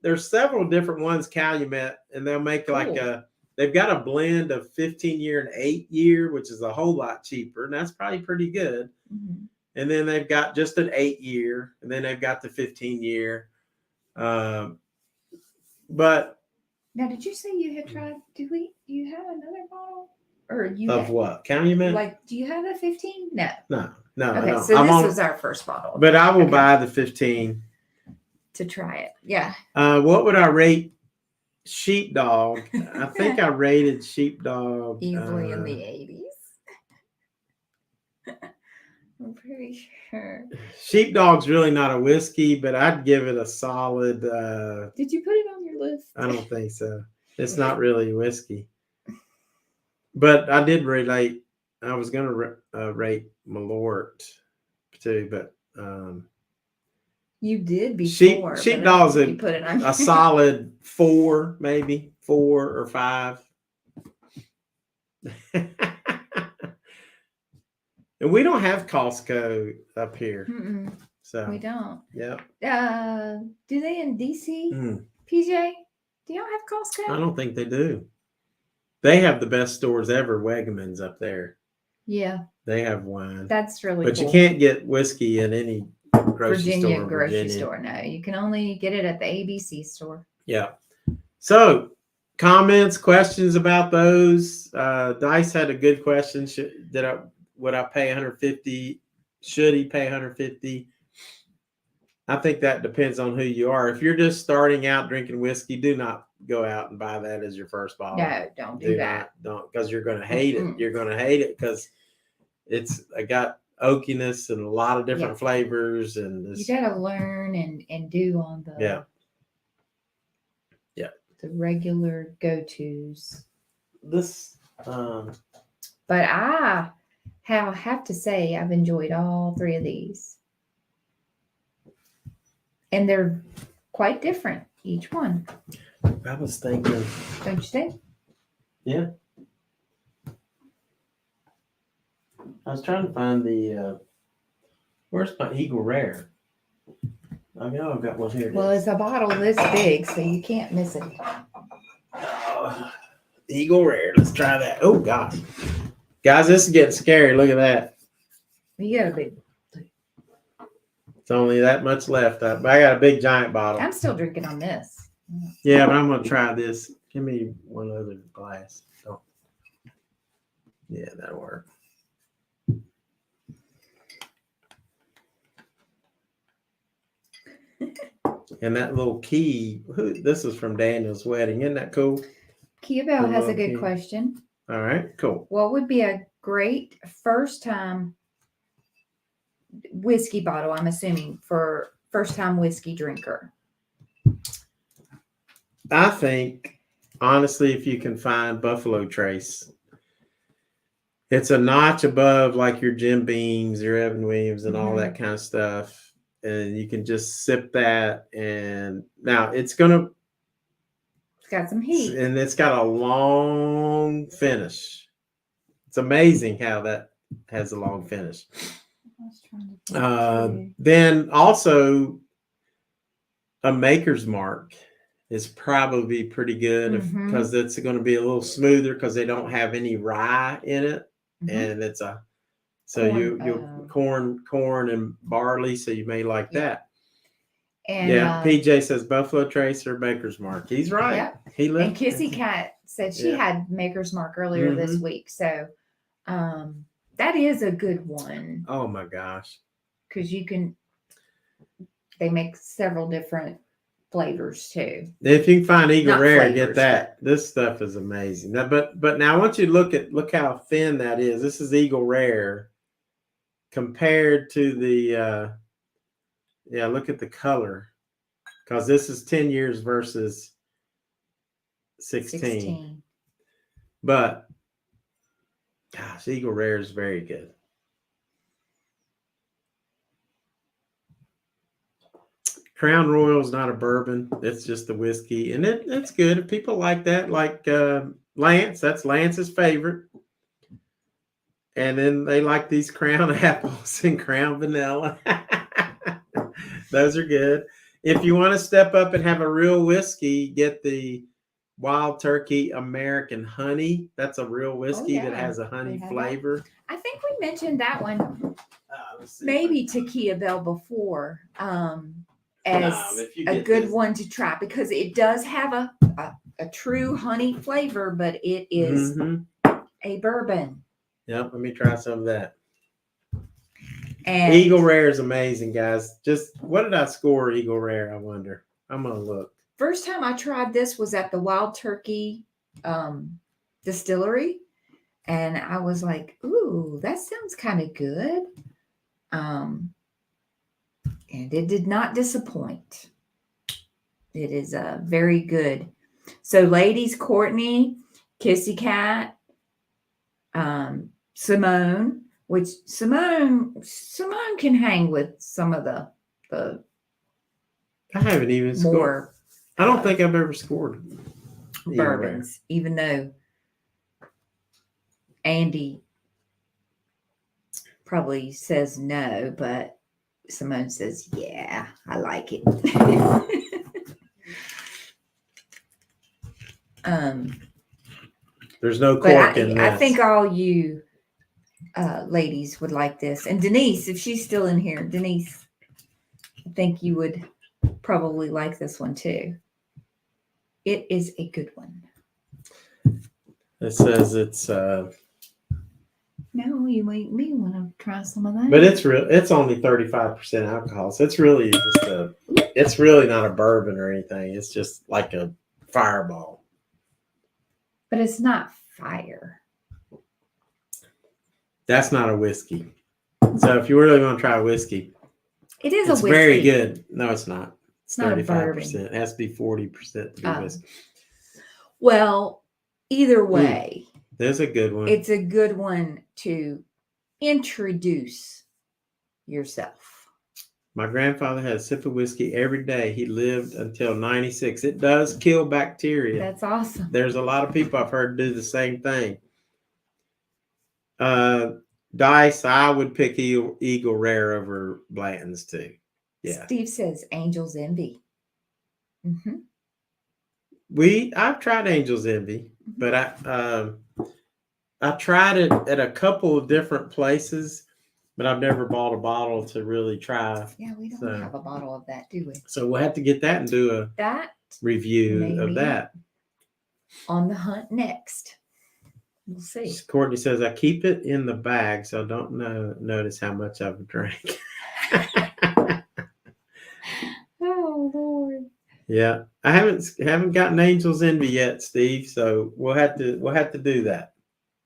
there's several different ones, Calumet, and they'll make they've got a blend of 15-year and 8-year, which is a whole lot cheaper, and that's probably pretty good. Mm-hmm. And then they've got just an 8-year, and then they've got the 15-year. But now, did you say you had tried? Do you have another bottle, or what? Calumet? Like, do you have a 15? No. Okay, so this was our first bottle. But I will buy the 15 to try it. Yeah. What would I rate Sheepdog? I think I rated Sheepdog easily in the 80s. I'm pretty sure. Sheepdog's really not a whiskey, but I'd give it a solid. Did you put it on your list? I don't think so. It's not really whiskey. But I did relate. I was going to rate Malort too, but you did before. Sheepdog's a solid 4, maybe 4 or 5. And we don't have Costco up here. Mm-mm. So we don't. Yep. Do they in DC? PJ? Do y'all have Costco? I don't think they do. They have the best stores ever, Wegmans up there. Yeah. They have wine. That's really cool. But you can't get whiskey in any grocery store. No, you can only get it at the ABC store. Yeah. So comments, questions about those. Dice had a good question. Would I pay $150? Should he pay $150? I think that depends on who you are. If you're just starting out drinking whiskey, do not go out and buy that as your first bottle. No, don't do that. Don't, because you're going to hate it. You're going to hate it because it's got oakiness and a lot of different flavors, and you got to learn and do on the the regular go-tos. But I have to say I've enjoyed all 3 of these. And they're quite different, each one. I was thinking. Don't you think? Yeah. I was trying to find the. Where's my Eagle Rare? I know I've got one here. Well, it's a bottle this big, so you can't miss it. Eagle Rare. Let's try that. Oh, gosh. Guys, this is getting scary. Look at that. You got a big. It's only that much left. But I got a big giant bottle. I'm still drinking on this. Yeah, but I'm going to try this. Give me one other glass. Yeah, that'll work. And that little key, this is from Daniel's wedding. Isn't that cool? Kia-Belle has a good question. All right, cool. What would be a great first time whiskey bottle, I'm assuming, for first time whiskey drinker? I think, honestly, if you can find Buffalo Trace, it's a notch above like your Jim Beams, your Evan Williams, and all that kind of stuff. And you can just sip that. And now it's got some heat. And it's got a long finish. It's amazing how that has a long finish. Then also a Maker's Mark is probably pretty good because it's going to be a little smoother because they don't have any rye in it. And it's corn and barley, so you may like that. And PJ says Buffalo Trace or Maker's Mark. He's right. Yep. And Kissy Kat said she had Maker's Mark earlier this week. So that is a good one. Oh my gosh. Because they make several different flavors too. If you can find Eagle Rare, get that. This stuff is amazing. Now, but now I want you to look how thin that is. This is Eagle Rare compared to the look at the color, because this is 10 years versus 16. But gosh, Eagle Rare is very good. Crown Royal is not a bourbon. It's just a whiskey. And it's good. If people like that, like Lance, that's Lance's favorite. And then they like these Crown Apples and Crown Vanilla. Those are good. If you want to step up and have a real whiskey, get the Wild Turkey American Honey. That's a real whiskey that has a honey flavor. I think we mentioned that one maybe to Kia-Belle before. As a good one to try, because it does have a true honey flavor, but it is a bourbon. Yep, let me try some of that. And Eagle Rare is amazing, guys. Just what did I score Eagle Rare? I wonder. I'm gonna look. First time I tried this was at the Wild Turkey distillery, and I was like, "Ooh, that sounds kind of good." And it did not disappoint. It is very good. So, ladies, Courtney, Kissy Kat, Simone, which Simone can hang with some of the I haven't even scored. I don't think I've ever scored bourbons, even though Andy probably says no, but Simone says, yeah, I like it. There's no cork in this. I think all you ladies would like this. And Denise, if she's still in here, Denise, I think you would probably like this one too. It is a good one. It says it's no, you might want to try some of that. But it's only 35% alcohol. So it's really it's really not a bourbon or anything. It's just like a fireball. But it's not fire. That's not a whiskey. So if you really want to try whiskey, it is it's a whiskey. Very good. No, it's not. It's not 35%. It has to be 40% to be whiskey. Well, either way. There's a good one. It's a good one to introduce yourself. My grandfather had a sip of whiskey every day. He lived until 96. It does kill bacteria. That's awesome. There's a lot of people I've heard do the same thing. Dice, I would pick Eagle Rare over Blanton's too. Yeah. Steve says Angel's Envy. I've tried Angel's Envy, but I tried it at a couple of different places, but I've never bought a bottle to really try. Yeah, we don't have a bottle of that, do we? So we'll have to get that and do a review of that. On the hunt next. We'll see. Courtney says, I keep it in the bag, so I don't notice how much I've drank. Oh Lord. Yeah, I haven't gotten Angel's Envy yet, Steve. So we'll have to do that.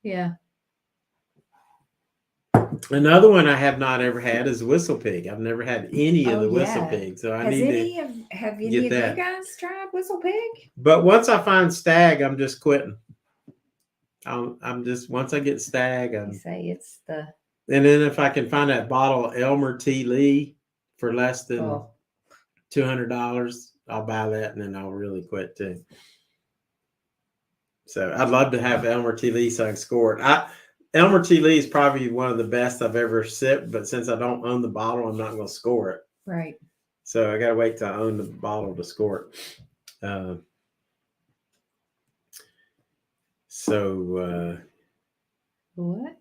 Yeah. Another one I have not ever had is Whistle Pig. I've never had any of the Whistle Pig, so I need to have any get of that. you guys tried Whistle Pig? But once I find Stag, I'm just quitting. I'm just once I get Stag, You say it's the. And then if I can find that bottle of Elmer T. Lee for less than $200, I'll buy that, and then I'll really quit too. So I'd love to have Elmer T. Lee so I can score it. Elmer T. Lee is probably one of the best I've ever sipped, but since I don't own the bottle, I'm not going to score it. Right. So I got to wait till I own the bottle to score it. What?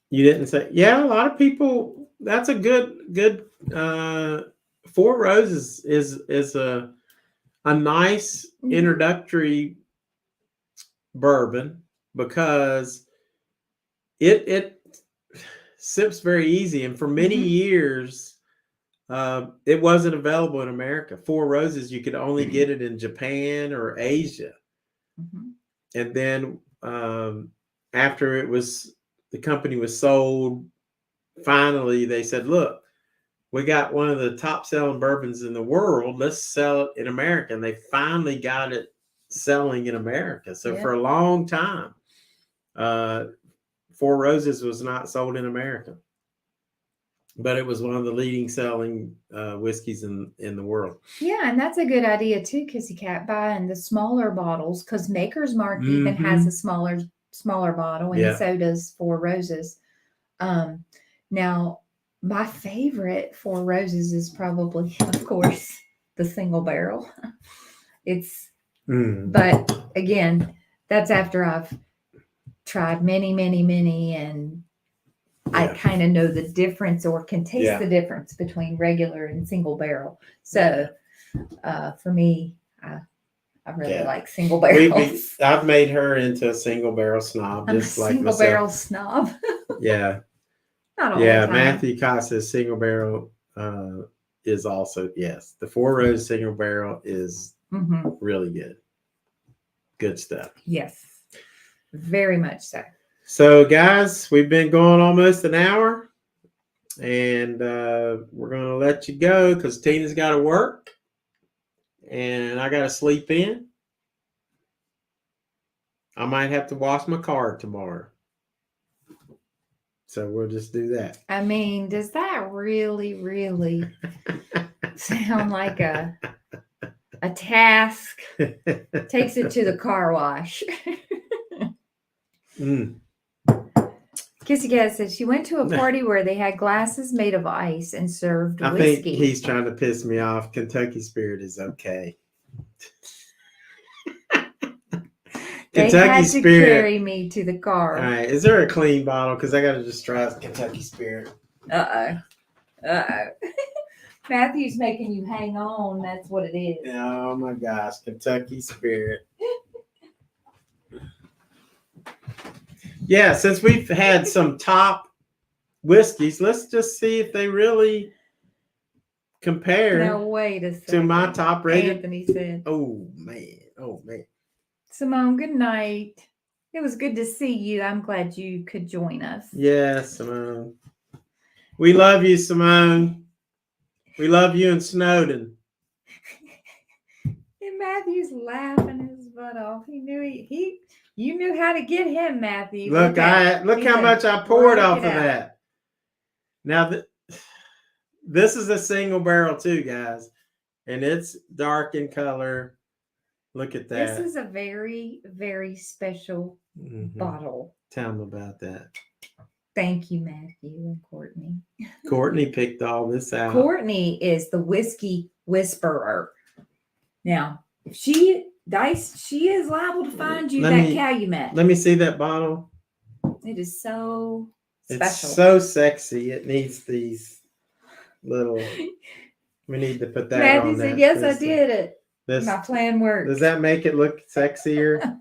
You didn't say, yeah, a lot of people, that's a good, Four Roses is a nice introductory bourbon because it sips very easy. And for many years, it wasn't available in America. Four Roses, you could only get it in Japan or Asia. And then after the company was sold, finally they said, look, we got one of the top selling bourbons in the world. Let's sell it in America. And they finally got it selling in America. So for a long time, Four Roses was not sold in America, but it was one of the leading selling whiskeys in the world. Yeah, and that's a good idea too, Kissy Kat, buying the smaller bottles, because Maker's Mark even has a smaller bottle, and so does Four Roses. Now, my favorite Four Roses is probably, of course, the single barrel. But again, that's after I've tried many, and I kind of know the difference or can taste the difference between regular and single barrel. So for me, I really like single barrels. I've made her into a single barrel snob, just like single barrel snob. Yeah. Not all the time. Matthew Costa's single barrel is also, yes. The Four Rose single barrel is really good. Good stuff. Yes. Very much so. So, guys, we've been going almost an hour, and we're going to let you go because Tina's got to work, and I got to sleep in. I might have to wash my car tomorrow. So we'll just do that. I mean, does that really, really sound like a task? Takes it to the car wash. Kissy Kat said she went to a party where they had glasses made of ice and served whiskey. I think he's trying to piss me off. Kentucky Spirit is okay. They had to carry me to the car. All right. Is there a clean bottle? Because I got to just try Kentucky Spirit. Matthew's making you hang on. That's what it is. Oh, my gosh. Kentucky Spirit. Yeah, since we've had some top whiskeys, let's just see if they really compare wait a second. to my top rated. Anthony said. Oh, man. Simone, good night. It was good to see you. I'm glad you could join us. Yes, Simone. We love you, Simone. We love you in Snowden. And Matthew's laughing his butt off. He knew you knew how to get him, Matthew. Look how much I poured off of that. Now, this is a single barrel too, guys. And it's dark in color. Look at that. This is a very, very special bottle. Tell them about that. Thank you, Matthew and Courtney. Courtney picked all this out. Courtney is the whiskey whisperer. Now, if she is liable to find you that Calumet. Let me see that bottle. It is so special. It's so sexy. It needs these little. We need to put that Matthew on. Matthew said, "Yes, I did it. My plan worked." Does that make it look sexier?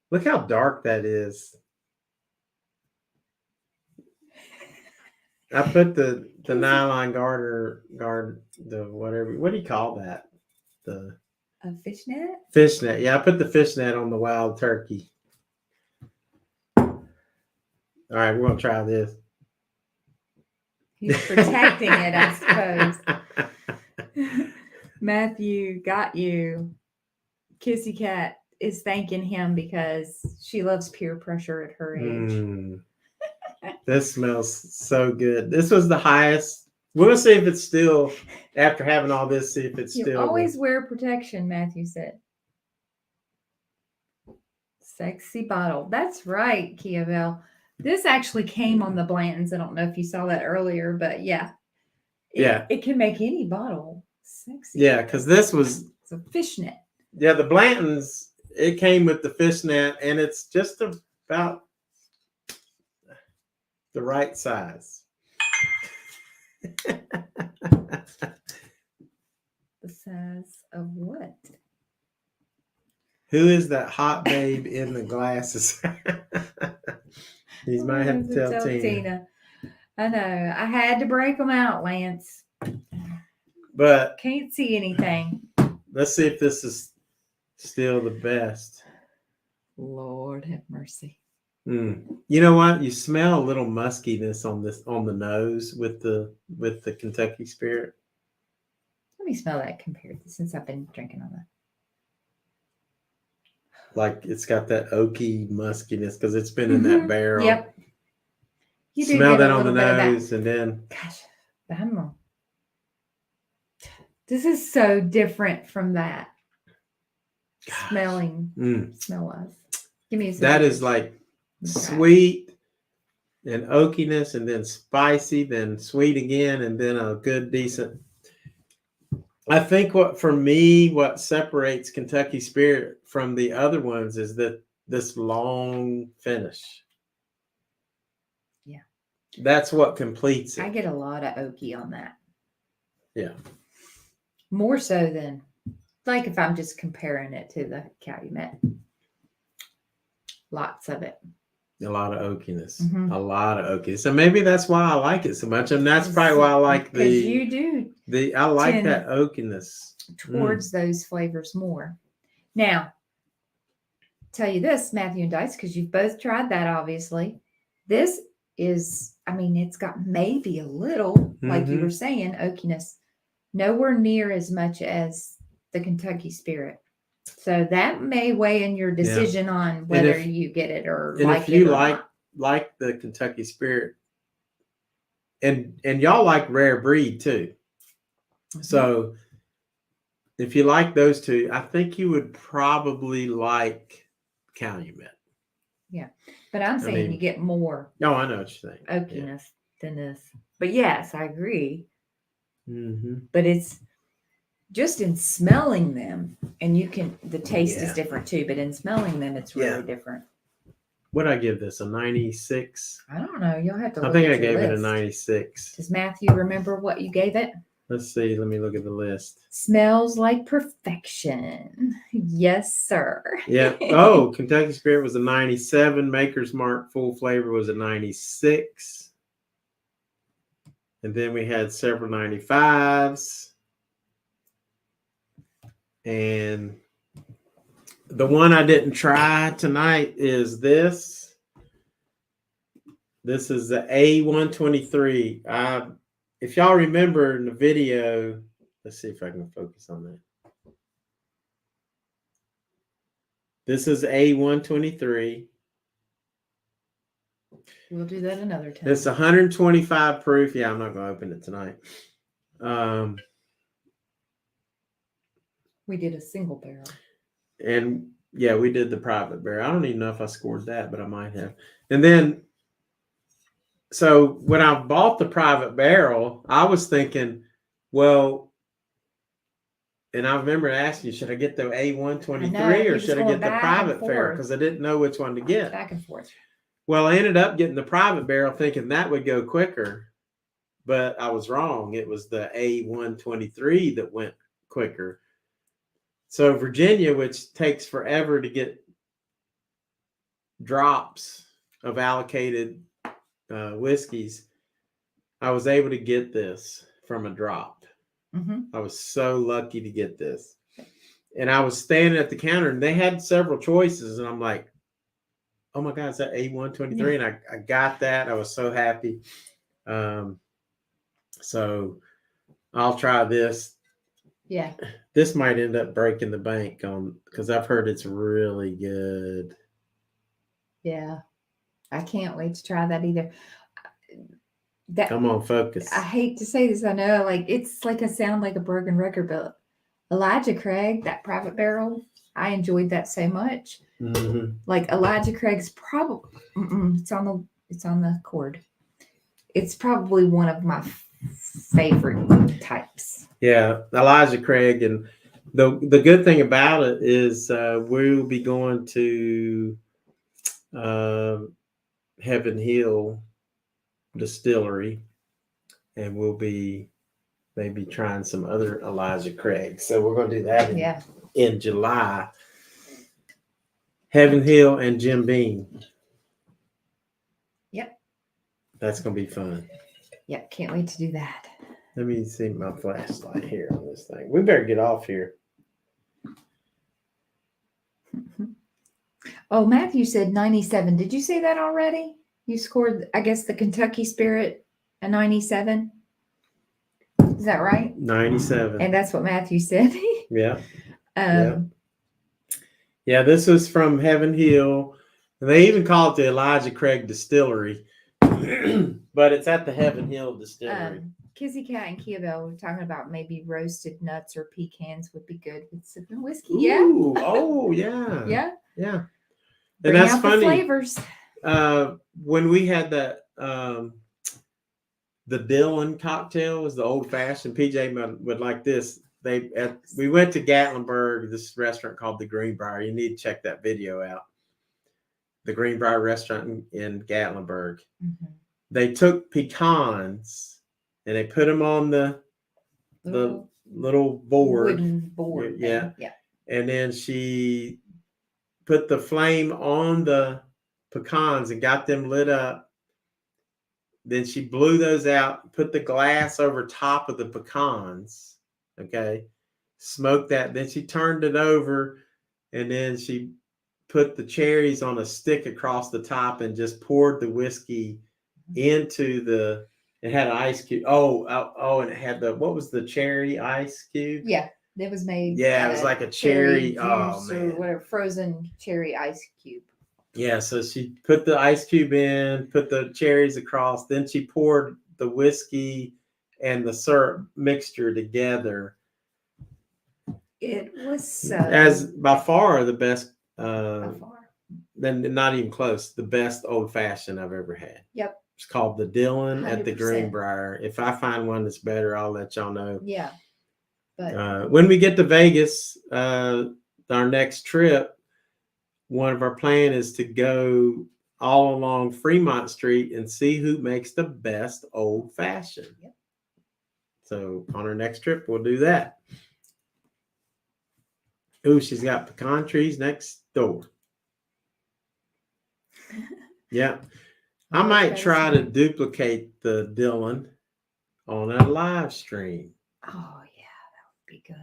Look how dark that is. I put the nylon guard, the whatever. What do you call that? The A fishnet? Fishnet. Yeah, I put the fishnet on the wild turkey. All right, we're going to try this. He's protecting it, I suppose. Matthew got you. Kissy Kat is thanking him because she loves peer pressure at her age. This smells so good. This was the highest. We'll see if it's still, after having all this, see if it's You still. always wear protection, Matthew said. Sexy bottle. That's right, Kia-Belle. This actually came on the Blantons. I don't know if you saw that earlier, but yeah. It can make any bottle sexy. Yeah, because this was. It's a fishnet. Yeah, the Blantons, it came with the fishnet, and it's just about the right size. The size of what? Who is that hot babe in the glasses? You might have to tell Tina. I know. I had to break them out, Lance. But can't see anything. Let's see if this is still the best. Lord have mercy. You know what? You smell a little muskiness on the nose with the Kentucky Spirit. Let me smell that compared to since I've been drinking on that. Like it's got that oaky muskiness because it's been in that barrel. Yep. You smell that on the nose and then. Gosh, this is so different from that. Gosh. Smell-wise. Give me a second. That is like sweet and oakiness and then spicy, then sweet again, and then a good decent. I think what separates Kentucky Spirit from the other ones is that this long finish. Yeah. That's what completes it. I get a lot of oaky on that. Yeah. More so than like if I'm just comparing it to the Calumet. Lots of it. A lot of oakiness. Mm-hmm. A lot of oakiness. So maybe that's why I like it so much. And that's probably why I like you do. I like that oakiness. Towards those flavors more. Now, tell you this, Matthew and Dice, because you've both tried that, obviously. This is, it's got maybe a little, like you were saying, oakiness. Nowhere near as much as the Kentucky Spirit. So that may weigh in your decision on whether you get it or like if you it or like the Kentucky Spirit, and y'all like Rare Breed too. Mm-hmm. So if you like those two, I think you would probably like Calumet. Yeah, but I'm saying you get more. Oh, I know what you're saying. Oakiness than this. But yes, I agree. Mm-hmm. But it's just in smelling them, and the taste is different too, but in smelling them, it's really different. What'd I give this? A 96? I don't know. You'll have to look I think at I gave list. It a 96. Does Matthew remember what you gave it? Let's see. Let me look at the list. Smells like perfection. Yes, sir. Yeah. Oh, Kentucky Spirit was a 97. Maker's Mark Full Flavor was a 96. And then we had several 95s. And the one I didn't try tonight is this. This is the A123. If y'all remember in the video, let's see if I can focus on that. This is A123. We'll do that another time. It's 125 proof. Yeah, I'm not going to open it tonight. We did a single barrel. And yeah, we did the private barrel. I don't even know if I scored that, but I might have. And then, so when I bought the private barrel, I was thinking, well, and I remember asking you, should I get the A123 or should I get the private barrel? Because I didn't know which one to get. Back and forth. Well, I ended up getting the private barrel thinking that would go quicker, but I was wrong. It was the A123 that went quicker. So Virginia, which takes forever to get drops of allocated whiskeys, I was able to get this from a drop. I was so lucky to get this. And I was standing at the counter and they had several choices. And I'm like, oh my God, is that A123? And I got that. I was so happy. So I'll try this. Yeah. This might end up breaking the bank because I've heard it's really good. Yeah. I can't wait to try that either. Come on, focus. I hate to say this. I know, like, it's like a sound like a broken record, but Elijah Craig, that private barrel, I enjoyed that so much. Like Elijah Craig's probably it's on the cord. It's probably one of my favorite types. Yeah, Elijah Craig, and the good thing about it is we'll be going to Heaven Hill Distillery, and we'll be maybe trying some other Elijah Craig. So we're going to do that in July. Heaven Hill and Jim Beam. Yep. That's going to be fun. Yep. Can't wait to do that. Let me see my flashlight here on this thing. We better get off here. Oh, Matthew said 97. Did you say that already? You scored, I guess, the Kentucky Spirit a 97. Is that right? 97. And that's what Matthew said. Yeah. Yeah, this was from Heaven Hill. And they even call it the Elijah Craig Distillery. But it's at the Heaven Hill Distillery. Kissy Kat and Kia-Belle were talking about maybe roasted nuts or pecans would be good with sipping whiskey. Ooh, oh, yeah. Yeah. Yeah. Bring and that's out funny. The flavors. When we had that, the Dylan cocktail was the old fashioned. PJ would like this. We went to Gatlinburg, this restaurant called the Greenbrier. You need to check that video out. The Greenbrier restaurant in Gatlinburg. They took pecans and they put them on the little board. Wooden board. Yeah. And then she put the flame on the pecans and got them lit up. Then she blew those out, put the glass over top of the pecans. Okay. Smoked that. Then she turned it over and then she put the cherries on a stick across the top and just poured the whiskey into it had an ice cube. Oh, and it had what was the cherry ice cube? Yeah. It was made. Yeah, it was like a cherry. Oh, man. Or whatever, frozen cherry ice cube. Yeah, so she put the ice cube in, put the cherries across, then she poured the whiskey and the syrup mixture together. It was so. As by far the best. Then not even close. The best old fashioned I've ever had. Yep. It's called the Dylan 100%. At the Greenbrier. If I find one that's better, I'll let y'all know. Yeah. But when we get to Vegas, our next trip, one of our plan is to go all along Fremont Street and see who makes the best old fashioned. Yep. So on our next trip, we'll do that. Ooh, she's got pecan trees next door. Yeah. I might try to duplicate the Dylan on a live stream. Oh, yeah, that would be good.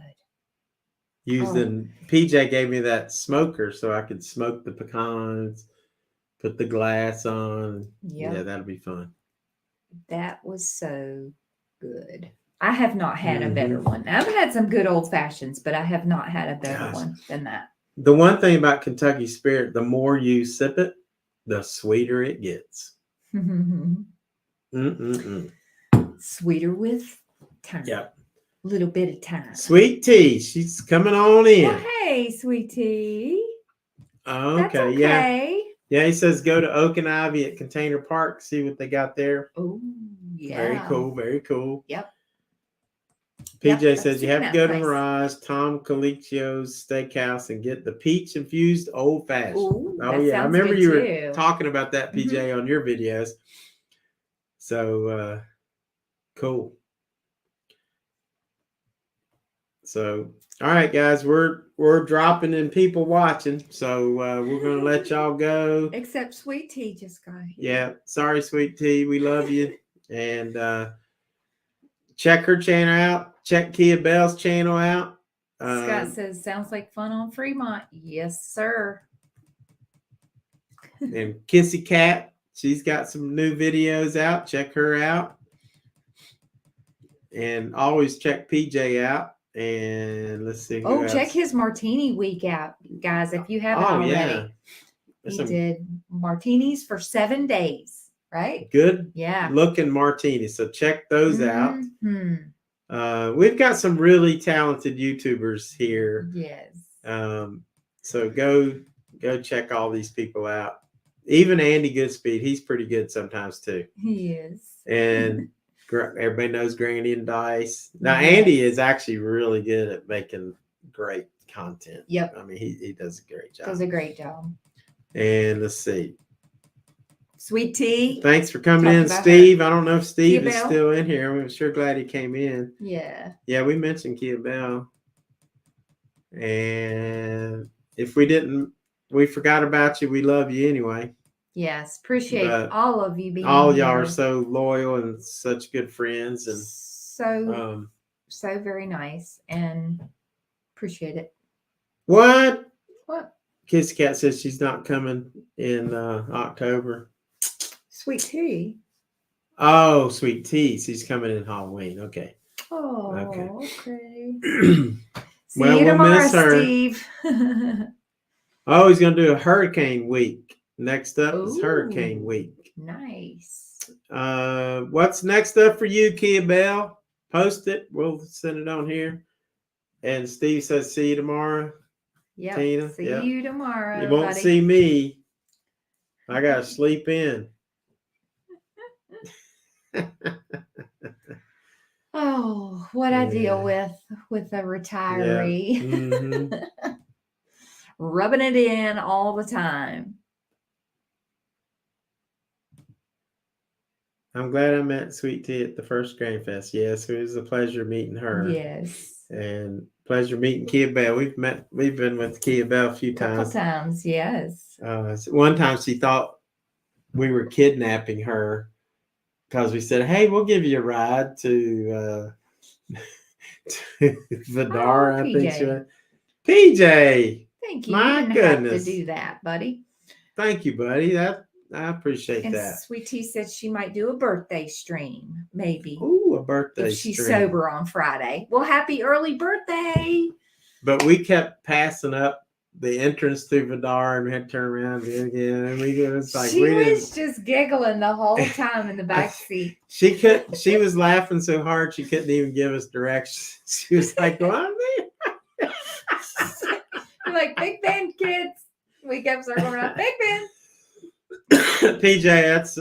PJ gave me that smoker so I could smoke the pecans, put the glass on. Yep. Yeah, that'll be fun. That was so good. I have not had a better one. I've had some good old fashions, but I have not had a better one than that. The one thing about Kentucky Spirit, the more you sip it, the sweeter it gets. Sweeter with time. Yep. A little bit of time. Sweet tea. She's coming on in. Well, hey, sweet tea. Oh, That's okay. Yeah. Yeah, he says go to Oak and Ivy at Container Park, see what they got there. Oh, yeah. Very cool. Very cool. Yep. PJ says you have to go to Mirage, Tom Colicchio's Steakhouse, and get the peach infused old fashioned. Ooh, oh yeah, I remember you were talking about that, PJ, on your videos. So cool. So, all right, guys, we're dropping in people watching. So we're gonna let y'all go. Except Sweet Tea just got here. Yeah, sorry, Sweet Tea, we love you. And check her channel out. Check Kia-Belle's channel out. Scott says, sounds like fun on Fremont. Yes, sir. And Kissy Kat, she's got some new videos out. Check her out. And always check PJ out. And let's see. Oh, check his martini week out, guys, if you haven't already. Yeah. He did martinis for 7 days, right? Good Yeah. looking martinis. So check those out. Mm-hmm. We've got some really talented YouTubers here. Yes. So go check all these people out. Even Andy Goodspeed, he's pretty good sometimes too. He is. And everybody knows Granny and Dice. Now Andy is actually really good at making great content. Yep. I mean, he does a great job. Does a great job. And let's see. Sweet Tea. Thanks for coming in, Steve. I don't know if Steve is still in here. I'm sure glad he came in. Yeah. Yeah, we mentioned Kia-Belle. And if we didn't, we forgot about you. We love you anyway. Yes. Appreciate all of you being all here. Y'all are so loyal and such good friends. And so very nice. And appreciate it. What? What? Kissy Kat says she's not coming in October. Sweet Tea. Oh, Sweet Tea. She's coming in Halloween. Okay. Oh, okay. See Well, you tomorrow, we'll miss her. Steve. Oh, he's going to do a hurricane week. Next up is hurricane week. Nice. What's next up for you, Kia-Belle? Post it. We'll send it on here. And Steve says, see you tomorrow. Yep. Tina. See you tomorrow. You won't see me. I got to sleep in. Oh, what I deal with a retiree. Yeah. Mm-hmm. Rubbing it in all the time. I'm glad I met Sweet Tea at the first Grain Fest. Yes, it was a pleasure meeting her. Yes. And pleasure meeting Kia-Belle. We've been with Kia-Belle a few times. Couple times, yes. One time she thought we were kidnapping her because we said, hey, we'll give you a ride to Vidar, I think she went. PJ. Thank you. My you didn't goodness. have to do that, buddy. Thank you, buddy. I appreciate that. Sweet Tea said she might do a birthday stream, maybe. Ooh, a birthday if she's stream. sober on Friday. Well, happy early birthday. But we kept passing up the entrance to Vidar and we had to turn around again. And it was like she was just giggling the whole time in the back seat. She was laughing so hard she couldn't even give us directions. She was like, go on there. Like, Big Ben, kids. We kept circling around. Big Ben. PJ, that's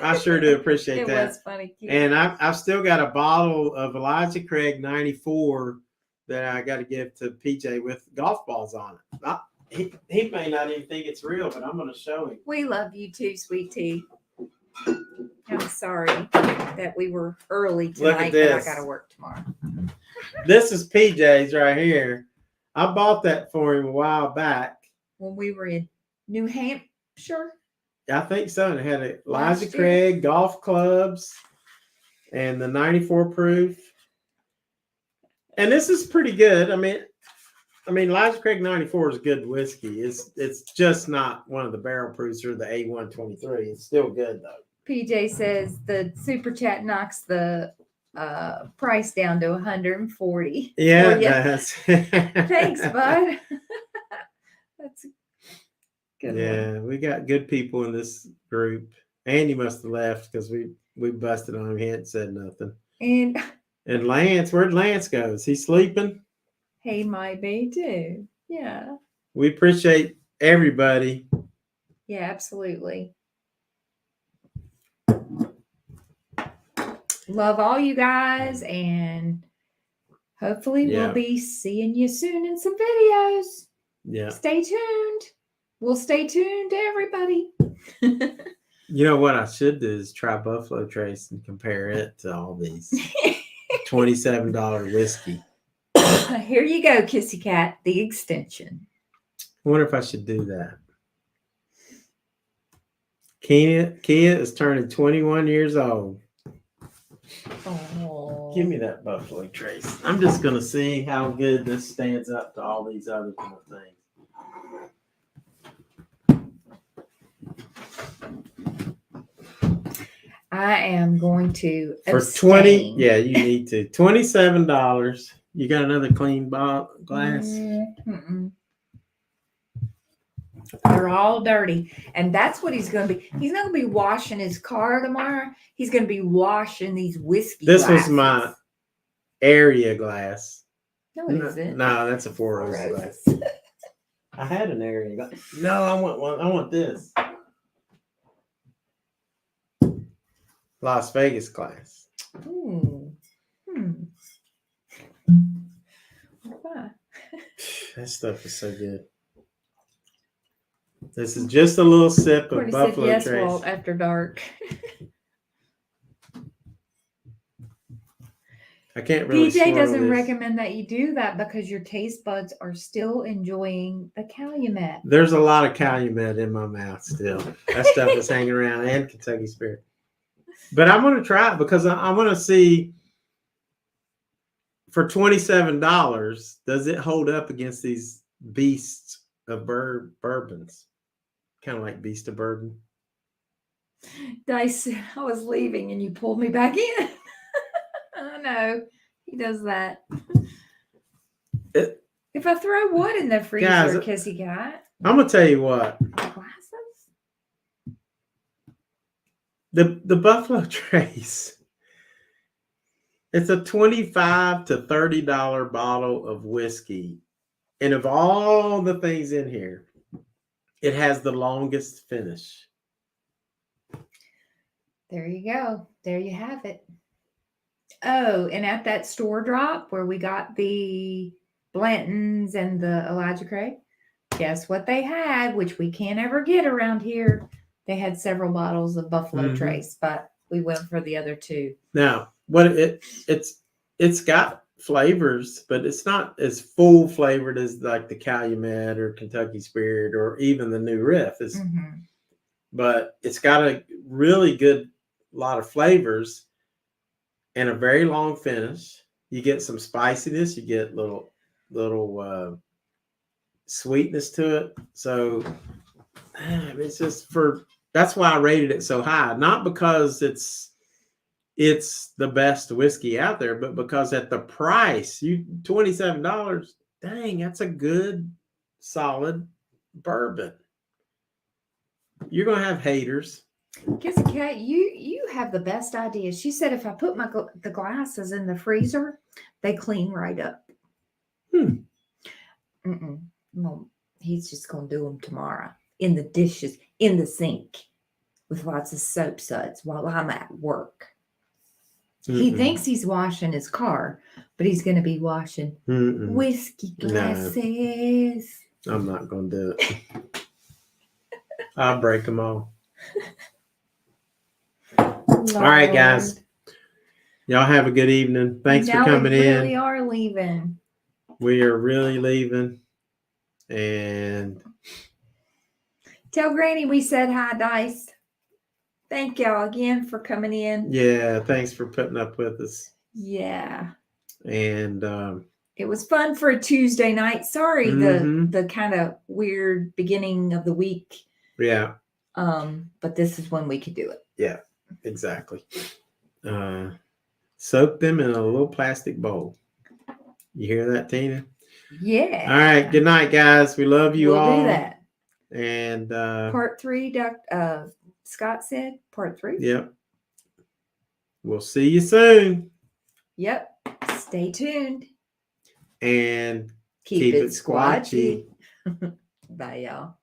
I sure do appreciate that. It was funny. Cute. And I've still got a bottle of Elijah Craig 94 that I got to give to PJ with golf balls on it. He may not even think it's real, but I'm going to show him. We love you too, Sweet Tea. I'm sorry that we were early tonight, but I got to work tomorrow. This is PJ's right here. I bought that for him a while back. When we were in New Hampshire? I think so. And it had Elijah Craig golf clubs and the 94 proof. And this is pretty good. I mean, Elijah Craig 94 is good whiskey. It's just not one of the barrel proofs or the A123. It's still good though. PJ says the super chat knocks the price down to 140. Yeah, that's thanks, bud. That's good. Yeah, we got good people in this group. Andy must have left because we busted on him. He hadn't said nothing. And Lance, where'd Lance go? Is he sleeping? He might be too. Yeah. We appreciate everybody. Yeah, absolutely. Love all you guys, and hopefully we'll be seeing you soon in some videos. Yeah. Stay tuned. We'll stay tuned to everybody. You know what I should do is try Buffalo Trace and compare it to all these $27 whiskey. Here you go, Kissy Kat, the extension. I wonder if I should do that. Kia is turning 21 years old. Oh. Give me that Buffalo Trace. I'm just going to see how good this stands up to all these other kind of things. I am going to For abstain. 20, yeah, you need to. $27. You got another clean glass? Mm-mm. They're all dirty. And that's what he's going to be. He's not going to be washing his car tomorrow. He's going to be washing these whiskey This glasses. was my area glass. No, it isn't. No, that's a Four Roses glass. I had an area glass. No, I want one. I want this. Las Vegas glass. Ooh. Why? That stuff is so good. This is just a little sip of Courtney Buffalo said yes, Trace. Walt, after dark. I can't really. PJ doesn't this. recommend that you do that because your taste buds are still enjoying the Calumet. There's a lot of Calumet in my mouth still. That stuff is hanging around, and Kentucky Spirit. But I'm going to try it because I want to see, for $27, does it hold up against these beasts of bourbons? Kind of like Beast of Bourbon. Dice, I was leaving and you pulled me back in. I know. He does that. If I throw wood in the freezer, Guys, Kissy Kat. I'm going to tell you what. Glasses? The Buffalo Trace, it's a $25 to $30 bottle of whiskey. And of all the things in here, it has the longest finish. There you go. There you have it. Oh, and at that store drop where we got the Blantons and the Elijah Craig, guess what they had, which we can't ever get around here. They had several bottles of Buffalo Trace, but we went for the other two. Now, what it's got flavors, but it's not as full flavored as like the Calumet or Kentucky Spirit or even the new Riff. But it's got a really good lot of flavors and a very long finish. You get some spiciness, you get little sweetness to it. So it's just that's why I rated it so high. Not because it's the best whiskey out there, but because at the price, $27, dang, that's a good, solid bourbon. You're gonna have haters. Kissy Kat, you have the best idea. She said if I put the glasses in the freezer, they clean right up. Well, he's just gonna do them tomorrow in the dishes, in the sink, with lots of soap suds while I'm at work. He thinks he's washing his car, but he's going to be washing whiskey glasses. No, I'm not going to do it. I'll break them all. All right, guys. Y'all have a good evening. Thanks for coming in. We really are leaving. We are really leaving. And tell Granny we said hi, Dice. Thank y'all again for coming in. Yeah, thanks for putting up with us. Yeah. And it was fun for a Tuesday night. Sorry, the kind of weird beginning of the week. Yeah. But this is when we could do it. Yeah, exactly. Soak them in a little plastic bowl. You hear that, Tina? Yeah. All right. Good night, guys. We love you all. We'll do that. And part 3, Scott said, part 3. Yep. We'll see you soon. Yep. Stay tuned. And keep it squatchy. Bye, y'all.